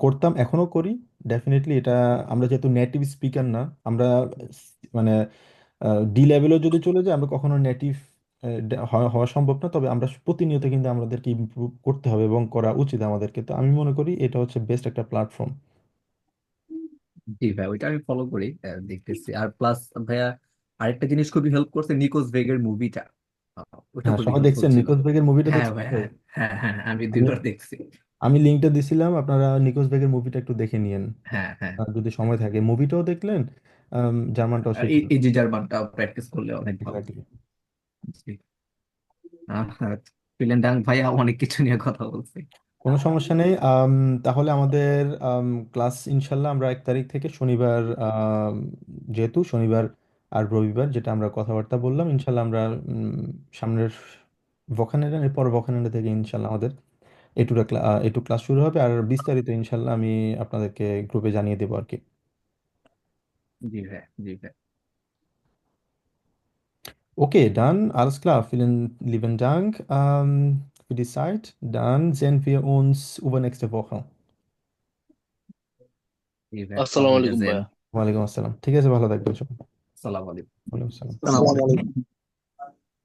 করতাম, এখনো করি ডেফিনেটলি। এটা আমরা যেহেতু নেটিভ স্পিকার না, আমরা মানে ডি লেভেলেও যদি চলে যাই, আমরা কখনো নেটিভ হওয়া সম্ভব না, তবে আমরা প্রতিনিয়ত কিন্তু আমাদেরকে ইমপ্রুভ করতে হবে এবং করা উচিত আমাদেরকে। তো আমি মনে করি এটা হচ্ছে বেস্ট একটা প্ল্যাটফর্ম। জি ভাই, ওইটা আমি ফলো করি, দেখতেছি। আর প্লাস ভাইয়া, আরেকটা জিনিস খুবই হেল্প করছে নিকোস ভেগের মুভিটা। ওটা হ্যাঁ, খুবই সবাই হেল্পফুল দেখছেন ছিল। নিকোস বেগের মুভিটা হ্যাঁ দেখছেন ভাই, তো? হ্যাঁ হ্যাঁ হ্যাঁ, আমি আমি 2বার দেখছি। আমি লিঙ্কটা দিছিলাম, আপনারা নিকোস বেগের মুভিটা একটু দেখে নিয়েন, হ্যাঁ হ্যাঁ। যদি সময় থাকে মুভিটাও দেখলেন, জার্মানটাও আর এই শিখলেন। এই যে জার্মানটা প্র্যাকটিস করলে অনেক ভালো। এক্স্যাক্টলি। জি। ফিলেন ডাং ভাইয়া, অনেক কিছু নিয়ে কথা বলছি। কোনো সমস্যা নেই। তাহলে আমাদের ক্লাস ইনশাল্লাহ আমরা 1 তারিখ থেকে শনিবার, যেহেতু শনিবার আর রবিবার যেটা আমরা কথাবার্তা বললাম, ইনশাল্লাহ আমরা সামনের ভোকানেরা, এরপর ভোকানেরা থেকে ইনশাল্লাহ আমাদের এটু ক্লাস শুরু হবে, আর বিস্তারিত ইনশাল্লাহ আমি আপনাদেরকে গ্রুপে জানিয়ে দেবো আর কি। জি ভাই, জি ভাই। Okay, dann alles klar. Vielen lieben Dank für die Zeit. Dann sehen wir uns übernächste Woche. জি ভাই, auf আসসালামু আলাইকুম Wiedersehen। ভাইয়া। ওয়ালাইকুম আসসালাম। ঠিক আছে, ভালো থাকবেন সবাই। সালাম আলাইকুম। ওয়ালাইকুম আসসালাম। আসসালামু আলাইকুম।